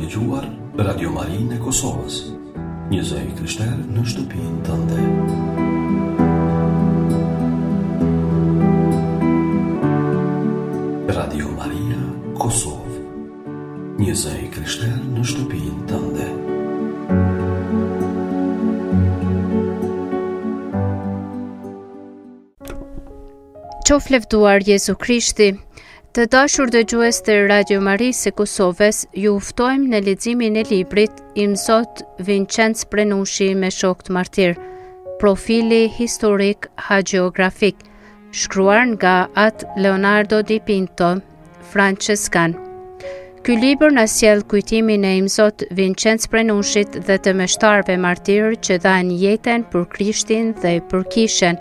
dëgjuar Radio Marinë e Kosovës, një zë i krishterë në shtëpinë tënde. Radio Maria Kosovë, një zë i krishterë në shtëpinë tënde. Qof lëvduar Jezu Krishti. Të dashur dëgjues të Radio Marisë së Kosovës, ju ftojmë në leximin e librit I Mzot Vincenc Prenushi me shokët martir, profili historik hagiografik, shkruar nga At Leonardo di Pinto, Franceskan. Ky libër na sjell kujtimin e I Mzot Vincenc Prenushit dhe të meshtarëve martirë që dhanë jetën për Krishtin dhe për Kishën.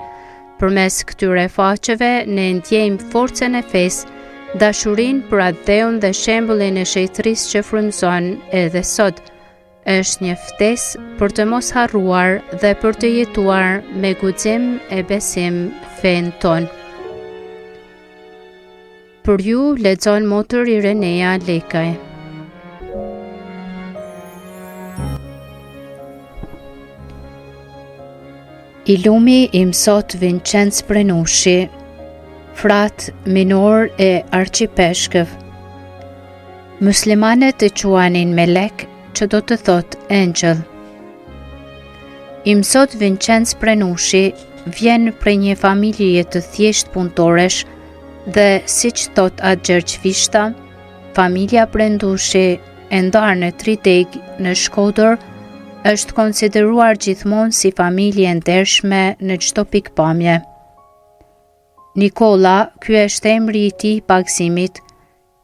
Përmes këtyre faqeve ne ndjejmë forcën e fesë, dashurinë për atë dheun dhe shembullin e shejtërisë që frymëzon edhe sot. Është një ftesë për të mos harruar dhe për të jetuar me guxim e besim fen ton. Për ju lexon motër Irenea Lekaj. I lumi I Mzot Vincenc Prenushi, frat minor e arqipeshkëv. Muslimanet e quanin melek, që do të thot engjëll. I Mzot Vincenc Prenushi vjen prej një familje të thjesht punëtoresh dhe siç thot atë Gjergj Vishta, familja Prendushi e ndarë në 3 deg në Shkodër është konsideruar gjithmonë si familje e ndershme në çdo pikpamje. Nikola, ky është emri I tij pagëzimit,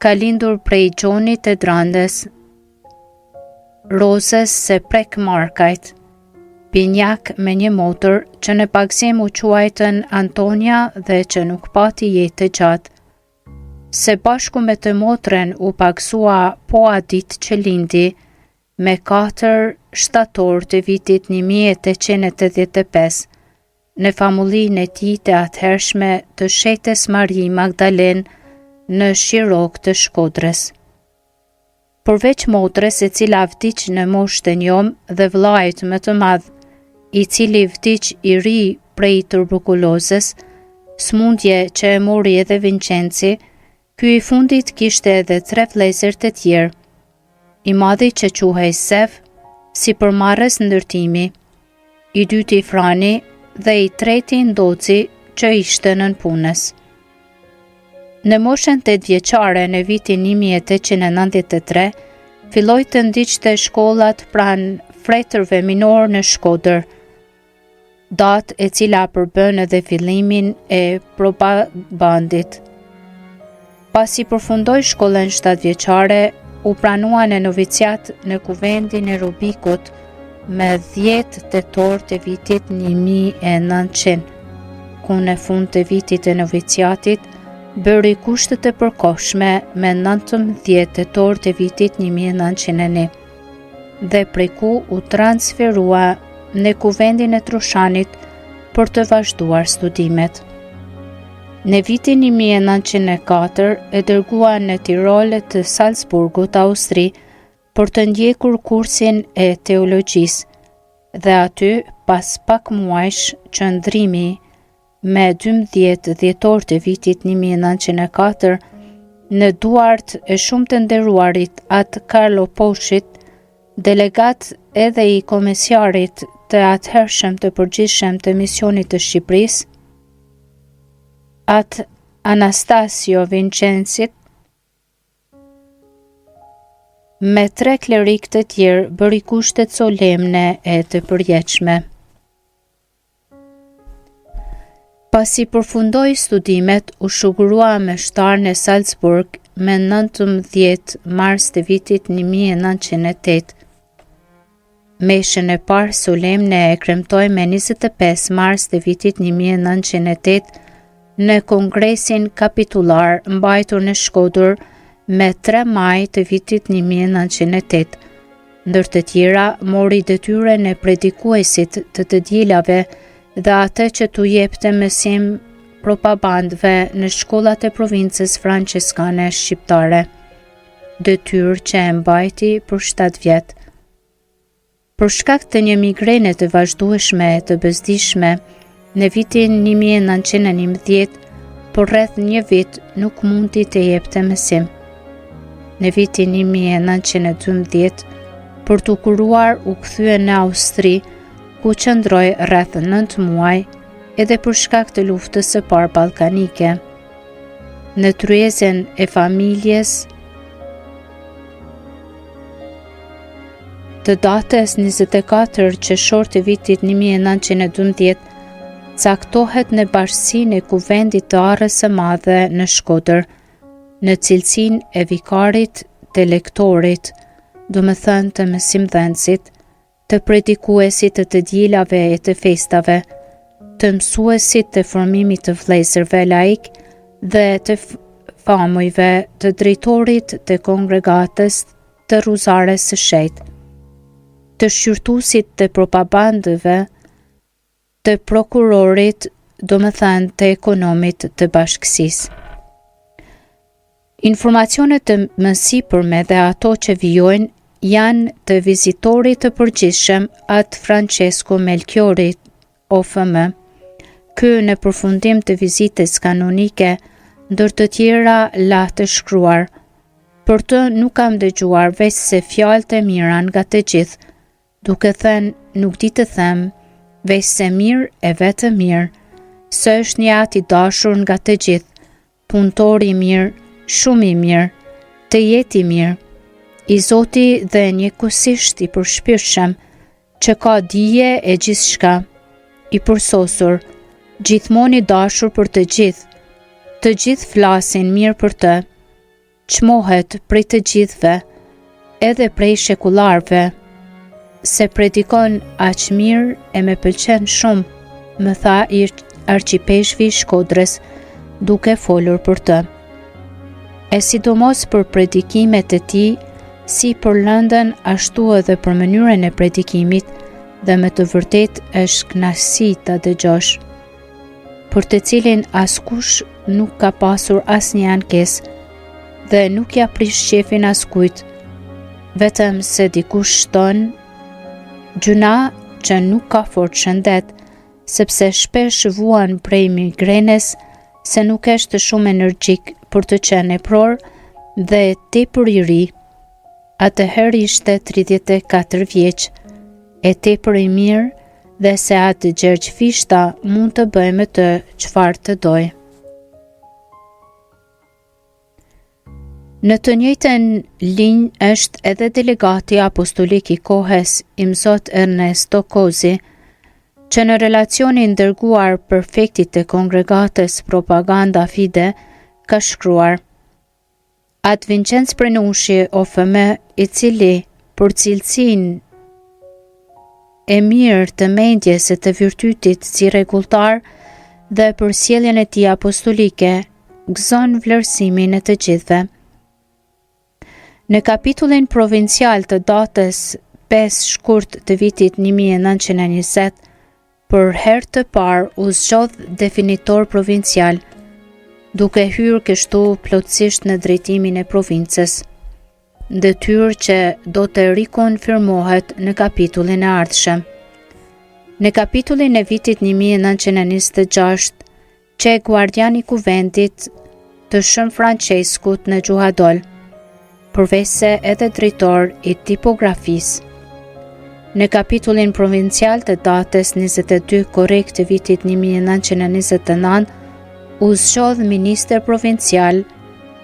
ka lindur prej Gjonit të Drandës, Rozës se prek Markajt, binjak me një motër që në pagëzim u quajtën Antonia dhe që nuk pati jetë të gjatë. Se bashku me të motrën u pagësua po a ditë që lindi, me 4 shtator të vitit 1885, në famullinë e tij të atëhershme të shetës Mari Magdalen në Shirok të Shkodrës. Përveç motrës e cila vdiq në moshë të njomë dhe vllajit më të madh, I cili vdiq I ri prej tuberkulozës, smundje që e mori edhe Vincenci, ky I fundit kishte edhe 3 vëllezër të tjerë. I madhi që quhej Sef, si përmarrës ndërtimi, I dyti Frani dhe I treti Ndoci që ishte nën punës. Në moshën 8 vjeçare në vitin 1893, filloi të ndiqte shkollat pranë fretërve minor në Shkodër, datë e cila përbën edhe fillimin e propagandit. Pasi përfundoi shkollën 7 vjeçare, u pranua në noviciat në kuvendin e Rubikut me 10 tetor të vitit 1900, ku në fund të vitit të noviciatit bëri kushtet e përkohshme me 19 tetor të vitit 1901, dhe prej ku u transferua në kuvendin e Trushanit për të vazhduar studimet. Në vitin 1904 e dërgua në Tirol të Salzburgut, Austri, për të ndjekur kursin e teologjisë dhe aty, pas pak muajsh qëndrimi me 12 dhjetor të vitit 1904, në duart e shumë të nderuarit atë Karlo Poshit, delegat edhe I komisarit të atëhershëm të përgjithshëm të misionit të Shqipërisë, atë Anastasio Vincencit, me 3 klerik të tjerë bëri kushtet solemne e të përjetshme. Pasi përfundoi studimet, u shugurua me shtar në Salzburg me 19 mars të vitit 1908. Meshën e parë solemne e kremtoi me 25 mars të vitit 1908 në Kongresin Kapitular mbajtur në Shkodër me 3 maj të vitit 1908, ndër të tjera mori detyrën e predikuesit të dielave dhe atë që t'u jepte mësim propagandëve në shkollat e provincës franciskane shqiptare. detyrë që e mbajti për 7 vjet. Për shkak të një migrene të vazhdueshme të bezdishme, në vitin 1911, por rreth një vit nuk mundi të jepte mësim. Në vitin 1912, për të kuruar u kthye në Austri, ku qëndroi rreth 9 muaj, edhe për shkak të luftës së parë ballkanike. Në tryezën e familjes të datës 24 qershor të vitit 1912, caktohet në bashkësinë e kuvendit të Arrës së Madhe në Shkodër, në cilësinë e vikarit të lektorit, domethënë të mësimdhënësit, të predikuesit të dielave e të festave, të mësuesit të formimit të vëllezërve laik dhe të famujve, të drejtorit të kongregatës të Ruzares së Shenjtë, të shqyrtuesit të propagandëve, të prokurorit, domethënë të ekonomit të bashkësisë. Informacionet të mësipërme dhe ato që vijojnë janë të vizitorit të përgjithshëm atë Francesco Melchiori, OFM. Ky në përfundim të vizitës kanonike, ndër të tjera la të shkruar: "Për të nuk kam dëgjuar veç se fjalë të mira nga të gjithë, duke thënë nuk di të them, veç se mirë e vetë mirë, së është një atë i dashur nga të gjithë, punëtor i mirë, shumë i mirë, të jetë i mirë, i Zoti dhe njëkohësisht i përshpirtshëm, që ka dije e gjithçka, i përsosur, gjithmonë i dashur për të gjithë flasin mirë për të, çmohet prej të gjithëve, edhe prej shekullarëve, se predikon aq mirë e me pëlqen shumë", më tha arqipeshvi i Shkodrës, duke folur për të. E sidomos për predikimet e tij, si për lëndën ashtu edhe për mënyrën e predikimit, dhe me të vërtetë është kënaqësi ta dëgjosh, për të cilin askush nuk ka pasur asnjë ankesë dhe nuk ja prish qefin askujt, vetëm se dikush shton gjuna që nuk ka fort shëndet, sepse shpesh vuan prej migrenes, se nuk është shumë energjik për të qenë epror dhe tepër i ri. Atëherë ishte 34 vjeç, e tepër i mirë, dhe se atë Gjergj Fishta mund të bëjë me të çfarë të dojë. Në të njëjtën linjë është edhe delegati apostolik i kohës, Imzot Ernesto Cosi, që në relacionin dërguar perfektit të kongregatës Propaganda Fide ka shkruar: "Atë Vincenz Prenushi, OFM, i cili për cilësinë e mirë të mendjes e të virtytit si rregulltar dhe për sjelljen e tij apostolike, gëzon vlerësimin e të gjithëve." Në kapitullin provincial të datës 5 shkurt të vitit 1920, për herë të parë u zgjodh definitor provincial, duke hyrë kështu plotësisht në drejtimin e provincës, detyrë që do të rikonfirmohet në kapitullin e ardhshëm. Në kapitullin e vitit 1926, që guardiani kuvendit të Shën Franceskut në Gjuhadol, përveçse edhe drejtor i tipografisë. Në kapitullin provincial të datës 22 korrekt të vitit 1929, u zgjodh ministër provincial,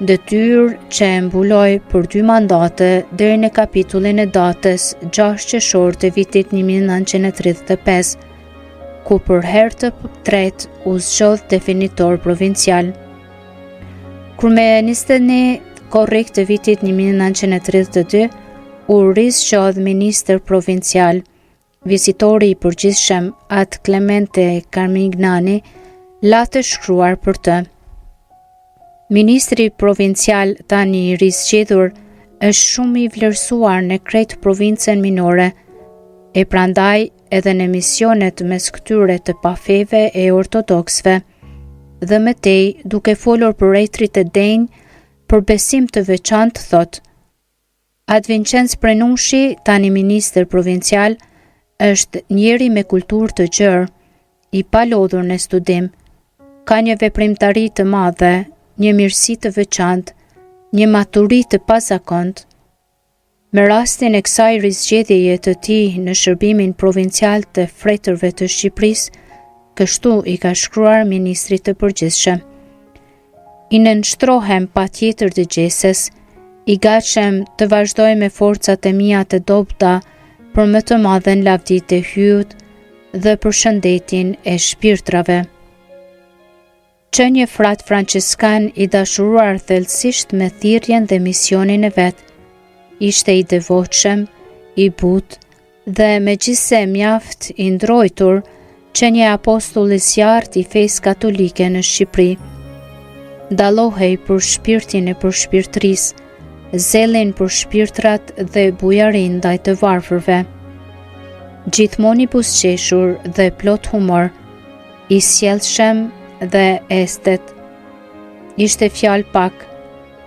detyrë që e mbuloi për 2 mandate deri në kapitullin e datës 6 qershor të vitit 1935, ku për herë të tretë u zgjodh definitor provincial. Kur me 21 korrekt të vitit 1932, u rizgjodh ministër provincial, vizitori i përgjithshëm atë Clemente Carmignani, la të shkruar për të: "Ministri provincial tani i rizgjedhur është shumë i vlerësuar në krejt provincën minore, e prandaj edhe në misionet mes këtyre të pafeve e ortodoksve, dhe mëtej duke folur për rejtrit e denj, për besim të veçantë thot: Advincenz Prenushi, tani ministër provincial, është njeri me kulturë të gjerë, i palodhur në studim, ka një veprimtari të madhe, një mirësi të veçantë, një maturi të pazakont. Me rastin e kësaj rizgjedhjeje të tij në shërbimin provincial të fretërve të Shqipërisë, kështu i ka shkruar ministrit të përgjithshëm. I nënshtrohem patjetër dëgjeses, i gatshëm të vazhdoj me forcat e mia të dobta për më të madhen lavdit e hyut dhe për shëndetin e shpirtrave. Që një frat franciskan i dashuruar thellësisht me thirrjen dhe misionin e vet, ishte i devotshëm, i butë dhe megjithse mjaft i ndrojtur që një apostull i zjarrt i fesë katolike në Shqipëri. Dallohej për shpirtin e përshpirtërisë, zellin për shpirtrat dhe bujarin ndaj të varfërve. Gjithmonë i buzëqeshur dhe plot humor, i sjellshëm dhe estet. Ishte fjalë pak,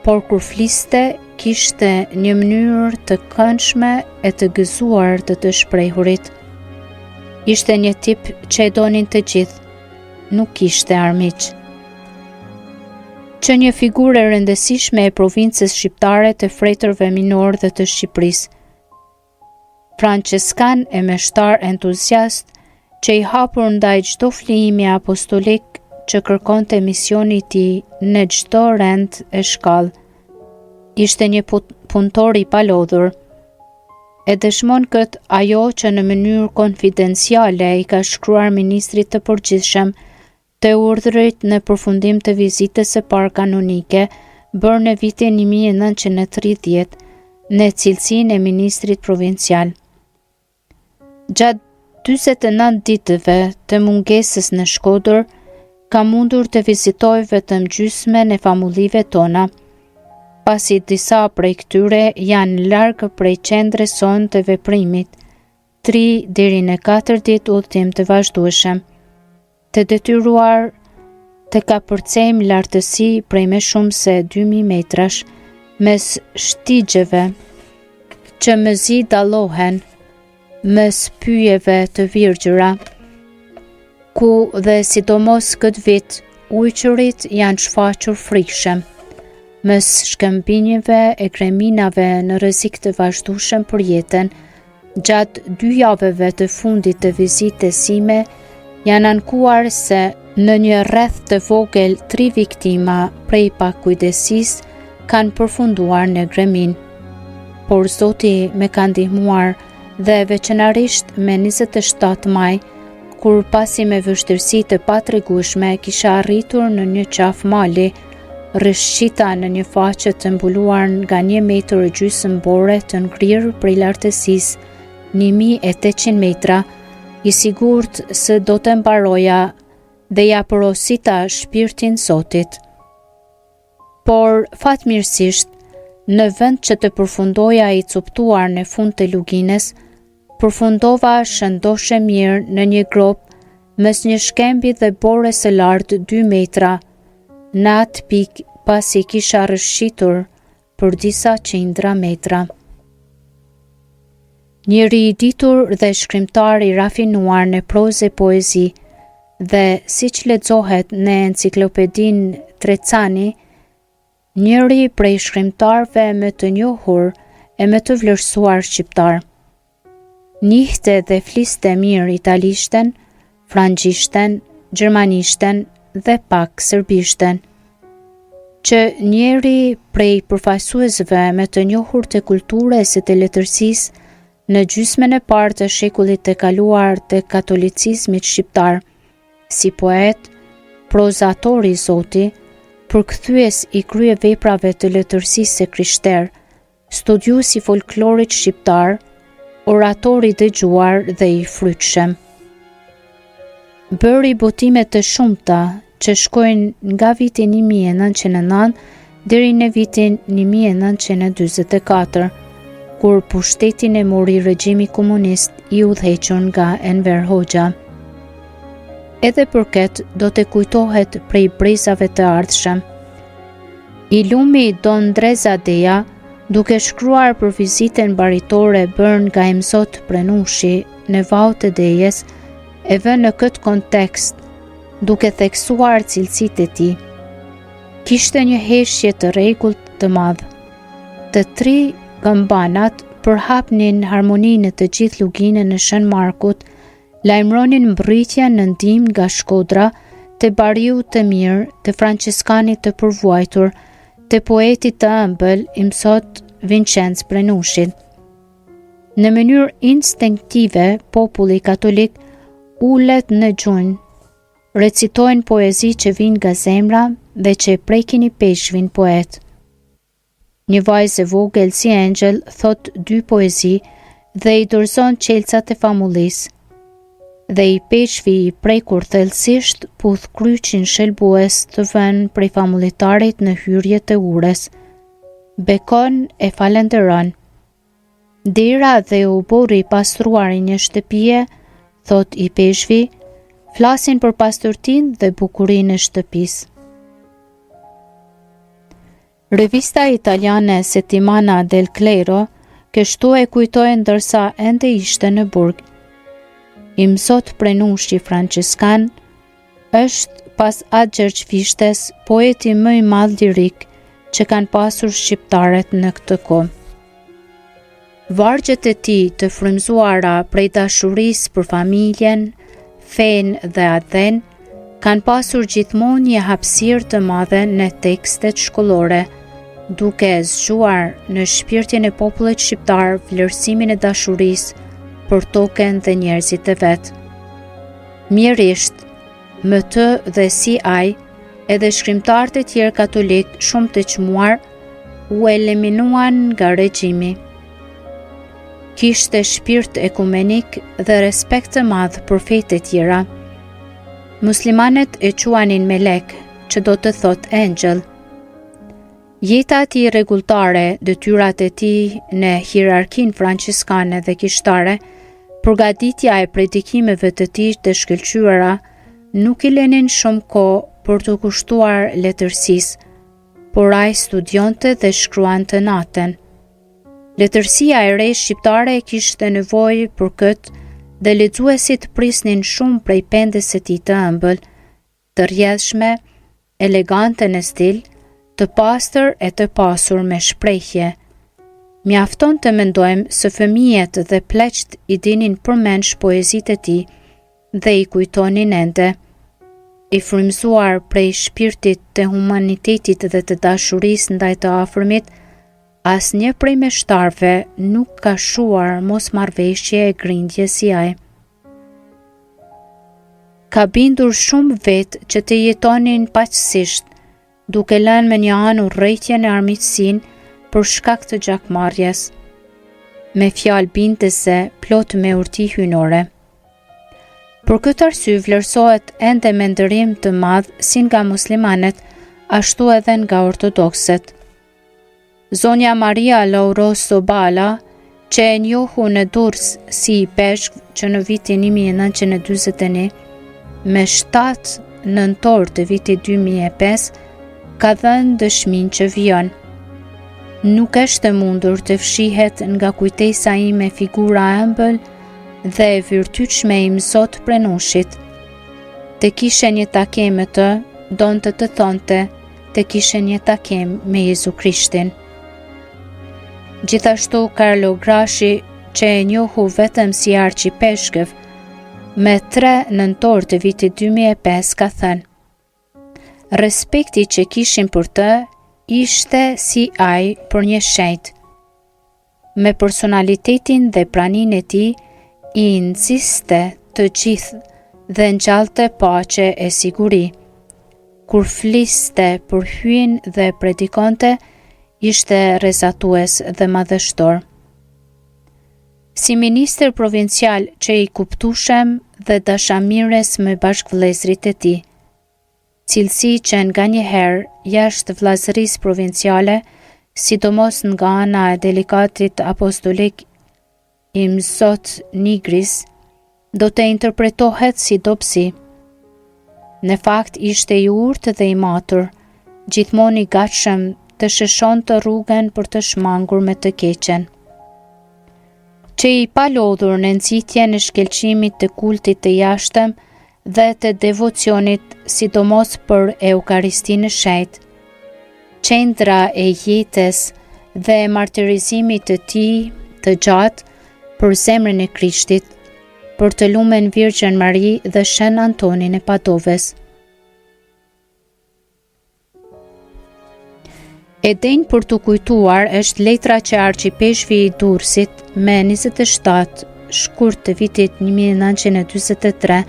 por kur fliste, kishte një mënyrë të këndshme e të gëzuar të shprehurit. Ishte një tip që e donin të gjithë, nuk kishte armiq. Që një figurë e rëndësishme e provincës shqiptare të fretërve minor dhe të Shqipërisë. Franciskan e meshtar entuziast që i hapur ndaj çdo flijimi apostolik që kërkonte misioni i tij në çdo rend e shkallë. Ishte një punëtor i palodhur. E dëshmon këtë ajo që në mënyrë konfidenciale i ka shkruar ministrit të përgjithshëm të urdhërit në përfundim të vizitës së parë kanonike bërë në vitin 1930 në cilësinë e ministrit provincial. Gjatë 49 ditëve të mungesës në Shkodër, ka mundur të vizitoj vetëm gjysmën e famullive tona, pasi disa prej këtyre janë larg prej qendrës sonë të veprimit, 3 deri në 4 ditë udhëtim të vazhdueshëm, të detyruar të kapërcejmë lartësi prej më shumë se 2000 metrash mes shtigjeve që mëzi dallohen mes pyjeve të virgjëra, ku dhe sidomos këtë vit ujqërit janë shfaqur frikshëm, mes shkëmbinjeve e kreminave në rrezik të vazhdueshëm për jetën. Gjatë 2 javëve të fundit të vizitës sime, janë ankuar se në një rreth të vogël 3 viktima prej pakujdesisë kanë përfunduar në gremin. Por Zoti me ka ndihmuar dhe veçanërisht me 27 maj, kur pasi me vështirësi të patregueshme kisha arritur në një qaf mali, rrëshqita në një faqe të mbuluar nga 1,5 metër bore të ngrirë prej lartësisë 1800 metra, i sigurt se do të mbaroja dhe ja porosita shpirtin Zotit. Por fatmirësisht, në vend që të përfundoja i coptuar në fund të lugines, përfundova shëndoshe mirë në një grop mes një shkembi dhe bore së lartë 2 metra, në atë pik pasi kisha rrëshqitur për disa qindra metra. Njëri i ditur dhe shkrimtar i rafinuar në prozë e poezi dhe siç lexohet në enciklopedinë Trecani, njëri prej shkrimtarëve më të njohur e më të vlerësuar shqiptar. Njihte dhe fliste mirë italishten, frangjishten, gjermanishten dhe pak serbishten. Që njëri prej përfaqësuesve më të njohur të kulturës e të letërsisë në gjysmën e parë të shekullit të kaluar të katolicizmit shqiptar, si poet, prozator i Zoti, përkthyes i kryeveprave të letërsisë së krishterë, studiues i folklorit shqiptar, orator i dëgjuar dhe i frytshëm. Bëri botime të shumta që shkojnë nga viti 1909 deri në vitin 1944, kur pushtetin e mori regjimi komunist i udhëhequr nga Enver Hoxha. Edhe për këtë do të kujtohet prej brezave të ardhshëm. I lumi Don Drezadeja Duke shkruar për vizitën baritore bërë nga i mësot Prenushi në Vau të Dejes, e vënë në këtë kontekst, duke theksuar cilësitë e tij. Kishte një heshje të rregullt të madh. Të tri gëmbanat përhapnin harmoninë të gjithë luginën e Shën Markut, lajmëronin mbërritjen në ndihmë nga Shkodra, të bariu të mirë, të franciskanit të përvuajtur, të poetit të ëmbël, i mësot Vincenz Prenushit. Në mënyrë instinktive, populli katolik ulet në gjunjë, recitojnë poezi që vinë nga zemra dhe që e prekin i peshvin poet. Një vajzë e vogël si Angel thot 2 poezi dhe i dorëzon qelcat e famullisë, dhe i peshvi i prekur thellësisht puth kryqin shelbues të vënë prej famullitarit në hyrje të ures. Bekon e falenderon. Dera dhe u bori pastruar i një shtëpie, thot i peshvi, flasin për pastortin dhe bukurinë e shtëpisë. Revista italiane Settimana del Clero kështu e kujtoi ndërsa ende ishte në burg. I mësot Prenushi franciskan është pas atë Gjergjfishtes poeti më i madh lirik që kanë pasur shqiptarët në këtë kohë. Vargjet e tij të frymëzuara prej dashurisë për familjen, fenë dhe athen kanë pasur gjithmonë një hapësirë të madhe në tekstet shkollore, duke zgjuar në shpirtin e popullit shqiptar vlerësimin e dashurisë për token dhe njerëzit e vet. Mjerisht, më të dhe si ai, edhe shkrimtarët e tjerë katolik shumë të çmuar u eliminuan nga regjimi. Kishte shpirt ekumenik dhe respekt të madh për fetë e tjera. Muslimanet e quanin melek, që do të thot angel. Jeta e tij rregulltare, detyrat e tij në hierarkinë franciskane dhe kishtare, përgatitja e predikimeve të tij të shkëlqyera nuk i lenin shumë kohë për të kushtuar letërsisë, por ai studionte dhe shkruante natën. Letërsia e re shqiptare kishte nevojë për këtë dhe lexuesit prisnin shumë prej pendes së tij të ëmbël, të rrjedhshme, elegante në stil, të pastër e të pasur me shprehje. Mjafton të mendojmë se fëmijët dhe pleqt i dinin përmendsh poezitë e tij dhe i kujtonin ende. I frymëzuar prej shpirtit të humanitetit dhe të dashurisë ndaj të afërmit, asnjë prej meshtarëve nuk ka shuar mosmarrveshje e grindje si ai. Ka bindur shumë vetë që të jetonin paqësisht, duke lënë me një anë urrëtitjen e armiqsinë për shkak të gjakmarrjes, me fjalë bindëse plot me urti hyjnore. Për këtë arsye vlerësohet ende me ndërim të madh si nga muslimanet, ashtu edhe nga ortodokset. Zonja Maria Lauroso Bala, që e njohu në Durrës si i peshk që në vitin 1941, me 7 nëntor të vitit 2005, ka dhënë dëshminë që vjen. Nuk është mundur të fshihet nga kujtesa ime figura ëmbël dhe e vërtytshme i mësot Prenushit. Të kishe një takim me të, donte të thonte, të kishe një takim me Jezu Krishtin. Gjithashtu Carlo Grashi, që e njohu vetëm si arqipeshkëv, me 3 nëntor të vitit 2005 ka thënë: respekti që kishin për të ishte si ai për një shenjt. Me personalitetin dhe praninë e tij i insiste të gjithë dhe ngjallte paqe e siguri. Kur fliste për hyn dhe predikonte, ishte rrezatues dhe madhështor. Si ministër provincial që i kuptushem dhe dashamirës me bashkëvëllezërit e tij, cilësi që nga një herë jashtë vllazërisë provinciale, sidomos nga ana e delikatit apostolik i mësot Nigris, do të interpretohet si dobësi. Në fakt ishte i urtë dhe i matur, gjithmonë i gatshëm të shëshon të rrugën për të shmangur me të keqen. Që i palodhur në nxitjen e shkelqimit të kultit të jashtëm dhe të devocionit, sidomos për Eukaristinë e Shenjtë, qendra e jetës dhe martirizimit të tij të gjatë për zemrën e Krishtit, për të lumen Virgjën Mari dhe Shën Antonin e Padovës. E denjë për të kujtuar është letra që arqipeshvi i Durrësit me 27 shkurt të vitit 1943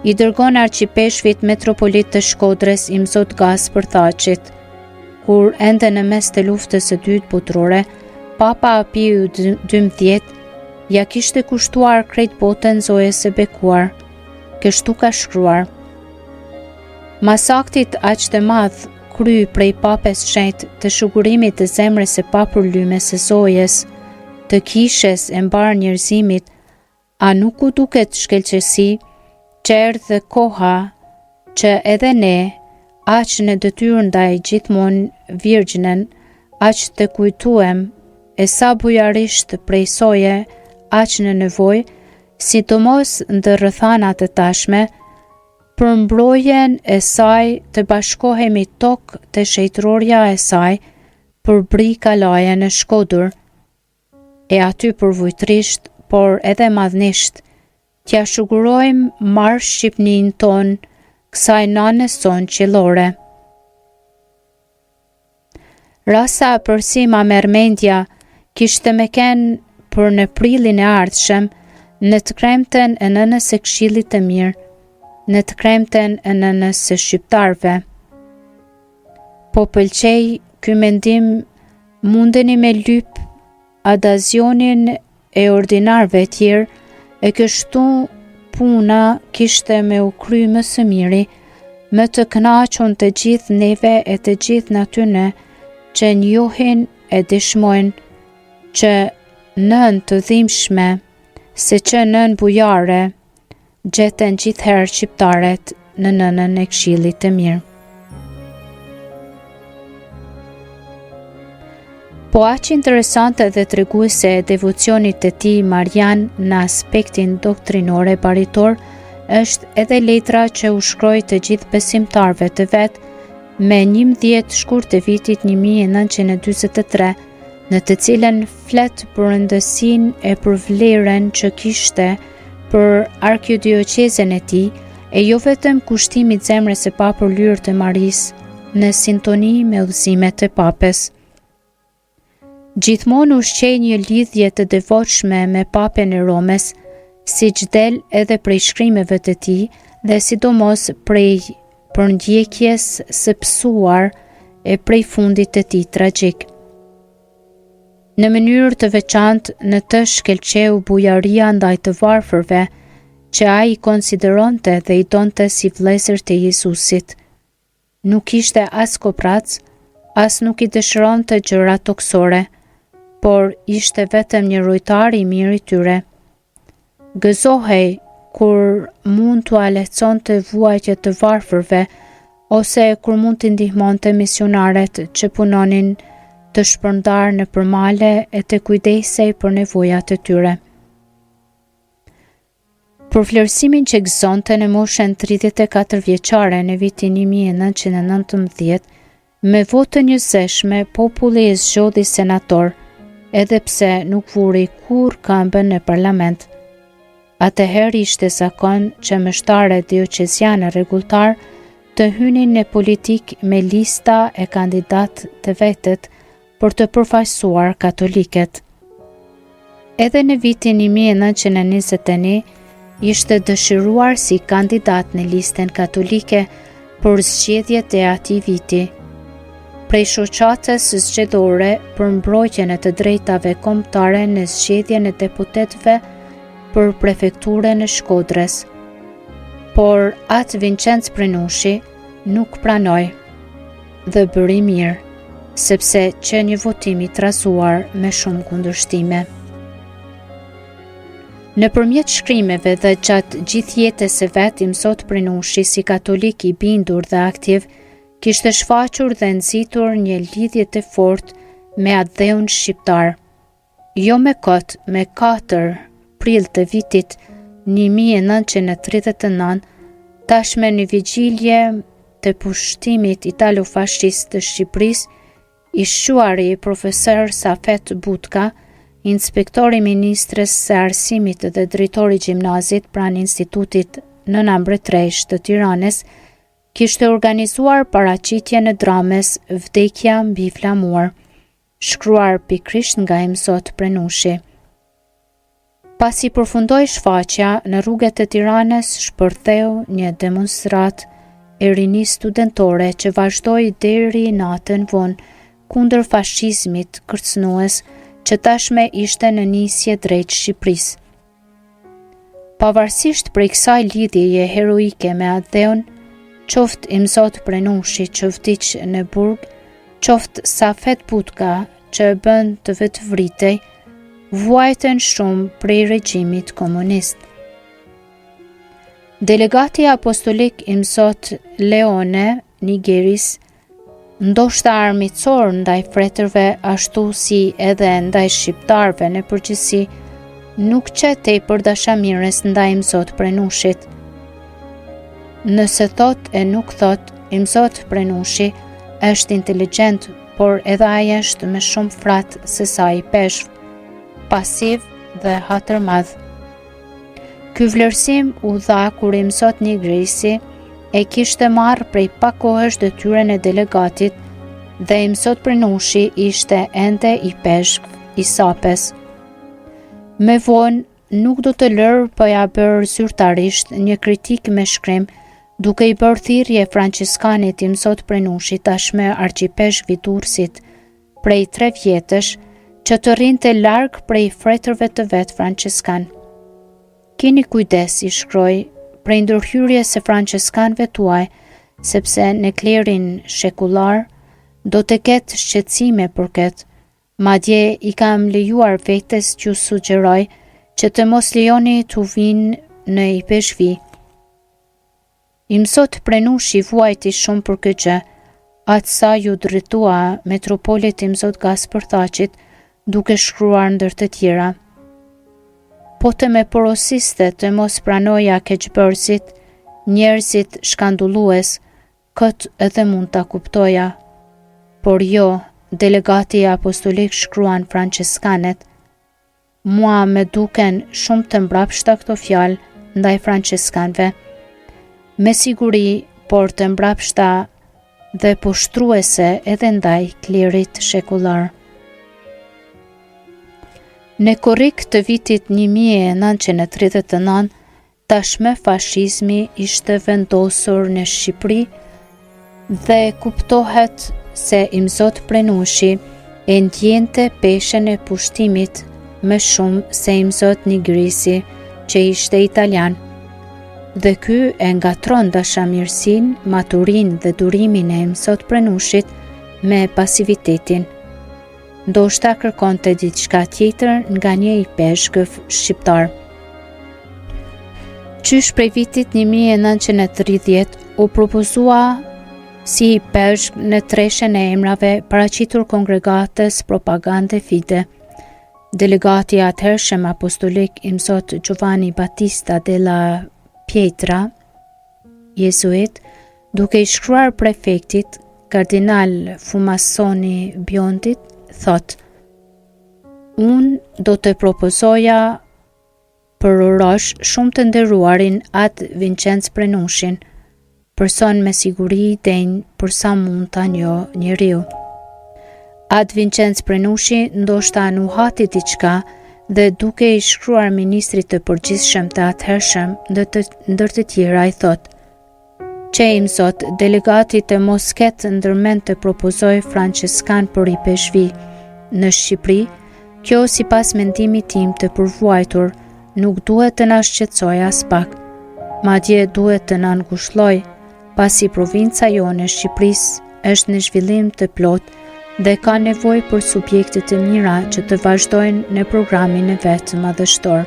i dërgon arqipeshvit metropolit të Shkodrës i Mzot Gaspër Thaçit, kur ende në mes të luftës së dytë botërore, Papa Piu XII ja kishte kushtuar krejt botën zojës së bekuar. Kështu ka shkruar: Masaktit aq të madh kry prej Papes Shenjtë të shugurimit të zemrës së papërlyme së zojës, të kishes e mbar njerëzimit, a nuk u duket shkelqësi që erdhë koha që edhe ne, aq në detyrë ndaj gjithmonë Virgjinën, aq të kujtuem e sa bujarisht prej soje, aq në nevojë, sidomos ndër rrethanat e tashme, për mbrojtjen e saj të bashkohemi tokë të shejtërorja e saj për bri kalaje në Shkodër, e aty përvojtrisht, por edhe madhnisht, t'ja shugurojmë marrë Shqipninë tonë kësaj nanës sonë qiellore. Rasa përsi ma mermendja kishte me kenë për në prillin e ardhshëm në të kremten e nënës së Këshillit të Mirë, në të kremten e nënës së shqiptarve. Po pëlqej ky mendim, mundeni me lyp adazionin e ordinarve tjerë, e kështu puna kishte me u kry më së miri, më të kënaqur të gjithë neve e të gjithë natyne që njohin e dëshmojnë që nën të dhimbshme, se që nën bujare, gjeten gjithherë shqiptaret në nënën e Këshillit të Mirë. Po aq interesante dhe treguese e devocionit të tij marian në aspektin doktrinor e baritor është edhe letra që u shkroi të gjithë besimtarëve të vet me 11 shkurt të vitit 1943, në të cilën flet për rëndësinë e për vlerën që kishte për arkidiocezën e tij, e jo vetëm kushtimit zemrës së papërlyr të Marisë në sintoni me udhëzimet e Papes. Gjithmonë ushqej një lidhje të devotshme me Papen e Romës, siç del edhe prej shkrimeve të tij dhe sidomos prej përndjekjes së psuar e prej fundit të tij tragjik. Në mënyrë të veçantë në të shkelqeu bujaria ndaj të varfërve, që ai i konsideronte dhe i donte si vëllezër të Jezusit. Nuk ishte as koprac, as nuk i dëshironte gjëra toksore, por ishte vetëm një rujtar i mirë i tyre. Gëzohej kur mund t'u lehtësonte vuajtjet të varfërve, ose kur mund t'i ndihmonte misionaret që punonin të shpërndar në përmale e të kujdesej për nevojat e tyre. Për vlerësimin që gëzonte në moshën 34 vjeçare në vitin 1919, me votë të njëseshme, populli e zgjodhi senator, edhe pse nuk vuri kur këmbën në parlament. Atëherë ishte zakon që mështarët diocezianë rregulltar të hynin në politik me lista e kandidat të vetët për të përfaqësuar katoliket. Edhe në vitin 1921 ishte dëshiruar si kandidat në listën katolike për zgjedhjet e atij viti. Prej shoqatës zgjedhore për mbrojtjen e të drejtave kombëtare në zgjedhjen e deputetëve për prefekturën e Shkodrës. Por atë Vincenc Prenushi nuk pranoi dhe bëri mirë, sepse që një votim i trazuar me shumë kundërshtime. Nëpërmjet shkrimeve dhe gjatë gjithë jetës së vet, i Mzot Prenushi, si katolik i bindur dhe aktiv, kishte shfaqur dhe nxitur një lidhje të fortë me atë dheun shqiptar. Jo me kot, me 4 prill të vitit 1939, tashme në vigjilje të pushtimit italo-fashist të Shqipërisë, i shuari profesor Safet Butka, inspektori ministres së arsimit dhe drejtori gjimnazit pranë institutit Nëna Mbretëresh të Tiranës, kishte organizuar paraqitjen e dramës Vdekja mbi flamuar, shkruar pikërisht nga Imsot Prenushi. Pasi përfundoi shfaqja, në rrugët e Tiranës shpërtheu një demonstrat e rini studentore që vazhdoi deri natën vonë kundër fashizmit kërcënues që tashme ishte në nisje drejt Shqipërisë. Pavarësisht prej kësaj lidhjeje heroike me atë dheun, qoftë Imsot Prenushi që vdiq në burg, qoftë Safet Butka që e bën të vetë vritej, vuajtën shumë prej regjimit komunist. Delegati apostolik Imsot Leone Nigeris, ndoshta armiqësor ndaj fretërve ashtu si edhe ndaj shqiptarëve në përgjithësi, nuk që tepër dashamirës ndaj Imsot Prenushit. Nëse thot e nuk thot, Imsot Prenushi është inteligjent, por edhe ai është me shumë frat se sa i peshk, pasiv dhe hatërmadh. Ky vlerësim u dha kur Imsot Nigrisi e kishte marrë prej pak kohësh detyrën e delegatit dhe Imsot Prenushi ishte ende i peshk i sapes. Me vonë nuk do të lërë po ja bërë zyrtarisht një kritik me shkrim, duke i bërë thirrje franciskanit Imsot Prenushi tashme arqipeshkvi Durrësit prej 3 vjetësh që të rrinte larg prej fretërve të vet franciskan. Keni kujdes, i shkroi, prej ndërhyrjes së franciskanëve tuaj, sepse në klerin shekullar do të ketë shqetësime për këtë. Madje i kam lejuar vetes që sugjeroj që të mos lejoni të vinë në i peshkvi. Imsot Prenushi vuajti shumë për këtë gjë, atësa ju drejtua metropolit Imsot Gaspër Thaqit, duke shkruar ndër të tjera. Po të me porosiste të mos pranoja keqbërësit, njerëzit shkandullues, këtë edhe mund ta kuptoja. Por jo, delegati apostolik shkruan franciskanët, mua me duken shumë të mbrapshta këto fjalë ndaj franciskanëve, me siguri, por të mbrapshta dhe poshtruese edhe ndaj klerit shekullar. Në korrik të vitit 1939, tashme fashizmi ishte vendosur në Shqipëri dhe kuptohet se Imsot Prenushi e ndjente peshën e pushtimit më shumë se Imsot Nigrisi, që ishte italian. Dhe ky e ngatron dashamirësinë, maturinë dhe durimin e Imsot Prenushit me pasivitetin. Ndoshta kërkonte diçka tjetër nga një i peshkëv shqiptar. Qysh prej vitit 1930 u propozua si i peshk në treshen e emrave paraqitur kongregatës Propagande Fide. Delegati atëhershëm apostolik Imsot Giovanni Battista della Pietra, jezuit, duke i shkruar prefektit kardinal Fumasoni Biondit, thot: unë do të propozoja për orosh shumë të nderuarin atë Vincenz Prenushin, person me siguri i denj për sa mund ta njoh njeriu. Atë Vincenz Prenushi ndoshta nuhati diçka dhe duke i shkruar ministrit të përgjithshëm të atëhershëm ndër të tjera i thot: që Imsot delegati të mos ketë ndërmend të propozoj franciskan për i peshvi në Shqipëri, kjo sipas mendimit tim të përvuajtur nuk duhet të na shqetësoj as pak, madje duhet të na ngushëlloj, pasi provinca jonë e Shqipërisë është në zhvillim të plotë dhe ka nevojë për subjekte të mira që të vazhdojnë në programin e vet madhështor.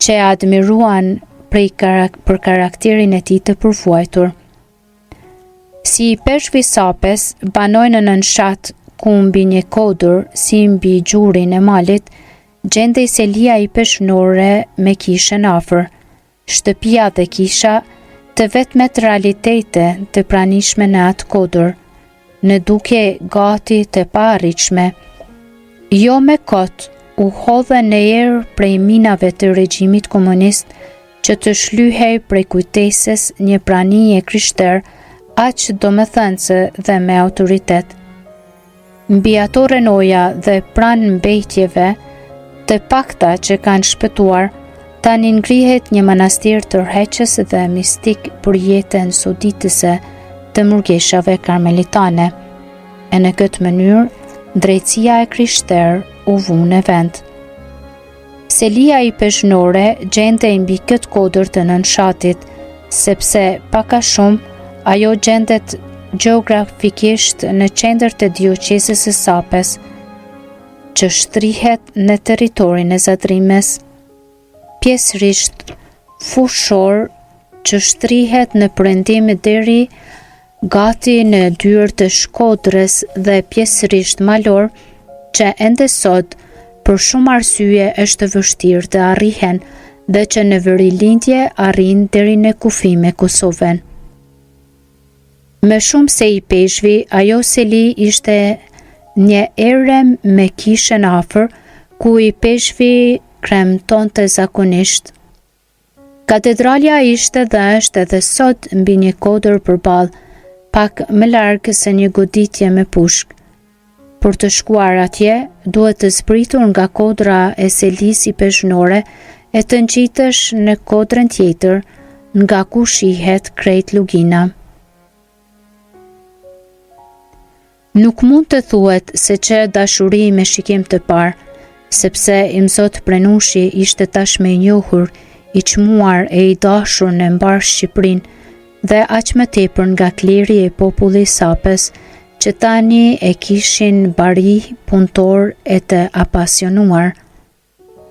që admiruan për karakterin e tij të përvuajtur. Si i peshqvi sapes, banoi në nënshat ku mbi një kodër, si mbi gjurin e malit, gjendej selia i peshqnore me kishën afër. Shtëpia dhe kisha të vetmet realitete të pranishme në atë kodër, në duke gati të paarritshme. Jo me kot, u hodhe në erë prej minave të regjimit komunist që të shlyhej prej kujtesës një pranie krishter, aq domethënëse dhe me autoritet. Mbi ato renoja dhe pranë mbejtjeve, të pakta që kanë shpëtuar, tani ngrihet një manastir tërheqës dhe mistik për jetën soditëse të murgjeshave karmelitane. E në këtë mënyrë, drejtësia e krishterë u vu në vend. Selia i peshqnore gjendej mbi këtë kodër të nënshatit, sepse pak a shumë ajo gjendet gjeografikisht në qendër të dioqezës së Sapes, që shtrihet në territorin e Zadrimes, pjesërisht fushor që shtrihet në perëndim deri gati në dyrë të Shkodrës dhe pjesërisht malor, që ende sot për shumë arsye është vështirë të arrihen dhe që në verilindje arrin deri në kufi me Kosovën. Me shumë se i peshqvi, ajo seli ishte një erem me kishën afër, ku i peshqvi kremtonte zakonisht. Katedralja ishte dhe është edhe sot mbi një kodër përballë, pak më larg se një goditje me pushk. Për të shkuar atje, duhet të zbritur nga kodra e selisë peshqnore e të ngjitesh në kodrën tjetër, nga ku shihet krejt lugina. Nuk mund të thuhet se që dashuri me shikim të parë, sepse Imzot Prenushi ishte tashmë i njohur, i çmuar e i dashur në mbar Shqipërinë, dhe aq më tepër nga kleri e populli Sapes, që tani e kishin bari, punëtor e të apasionuar.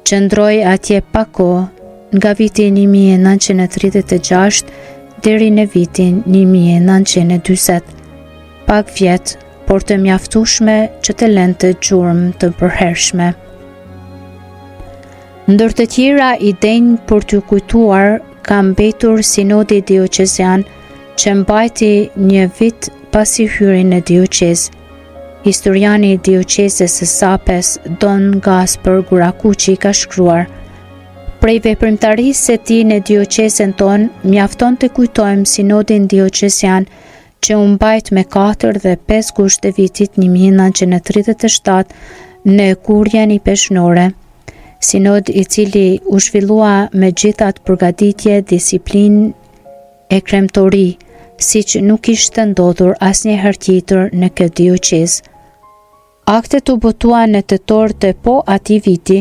Qëndroi atje pak kohë, nga viti 1936 deri në vitin 1940, pak vjet, por të mjaftueshme që të lënte gjurmë të përhershme. Ndër të tjera i denjë për t'ju kujtuar ka mbetur sinodi dioqezian që mbajti një vit pasi hyrjen në dioqez. Historiani i dioqezës së Sapes, Don Gaspar Gurakuqi, ka shkruar: Prej veprimtarisë së tij në dioqezën tonë, mjafton të kujtojmë sinodin dioqezian që u mbajt me 4 dhe 5 gusht të vitit 1937 në kurjen i peshqnore. Sinod i cili u zhvillua me gjithat përgatitje, disiplinë e kremtori, siç nuk ishte ndodhur asnjëherë tjetër në këtë dioqez. Aktet u botuan në tetor të atij viti,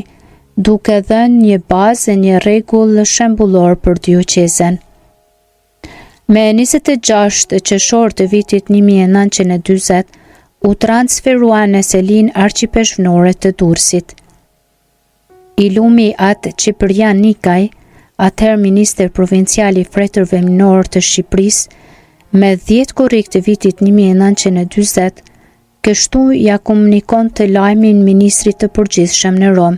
duke dhënë një bazë e një rregull shembullor për dioqezën. Me 26 qershor të vitit 1940 u transferua në selin arqipeshqnore të Durrësit. Ilumi atë Ciprian Nikaj, atëherë ministër provincial i Fretërve Minor të Shqipërisë, me 10 korrik të vitit 1940, kështu ja komunikon të lajmin ministrit të përgjithshëm në Rom.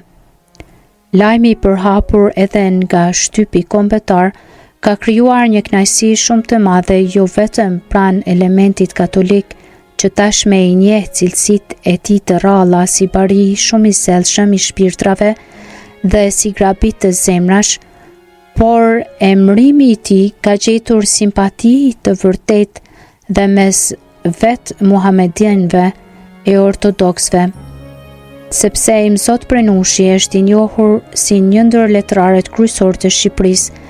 Lajmi i përhapur edhe nga shtypi kombëtar ka krijuar një kënaqësi shumë të madhe jo vetëm pranë elementit katolik, që tashmë i njeh cilësitë e tij të rralla si bari shumë i zellshëm i shpirtrave dhe si grabit të zemrash, por emrimi i tij ka gjetur simpati të vërtet dhe mes vetë muhamedianëve e ortodoksve, sepse Imzot Prenushi është i njohur si një ndër letrarët kryesor të Shqipërisë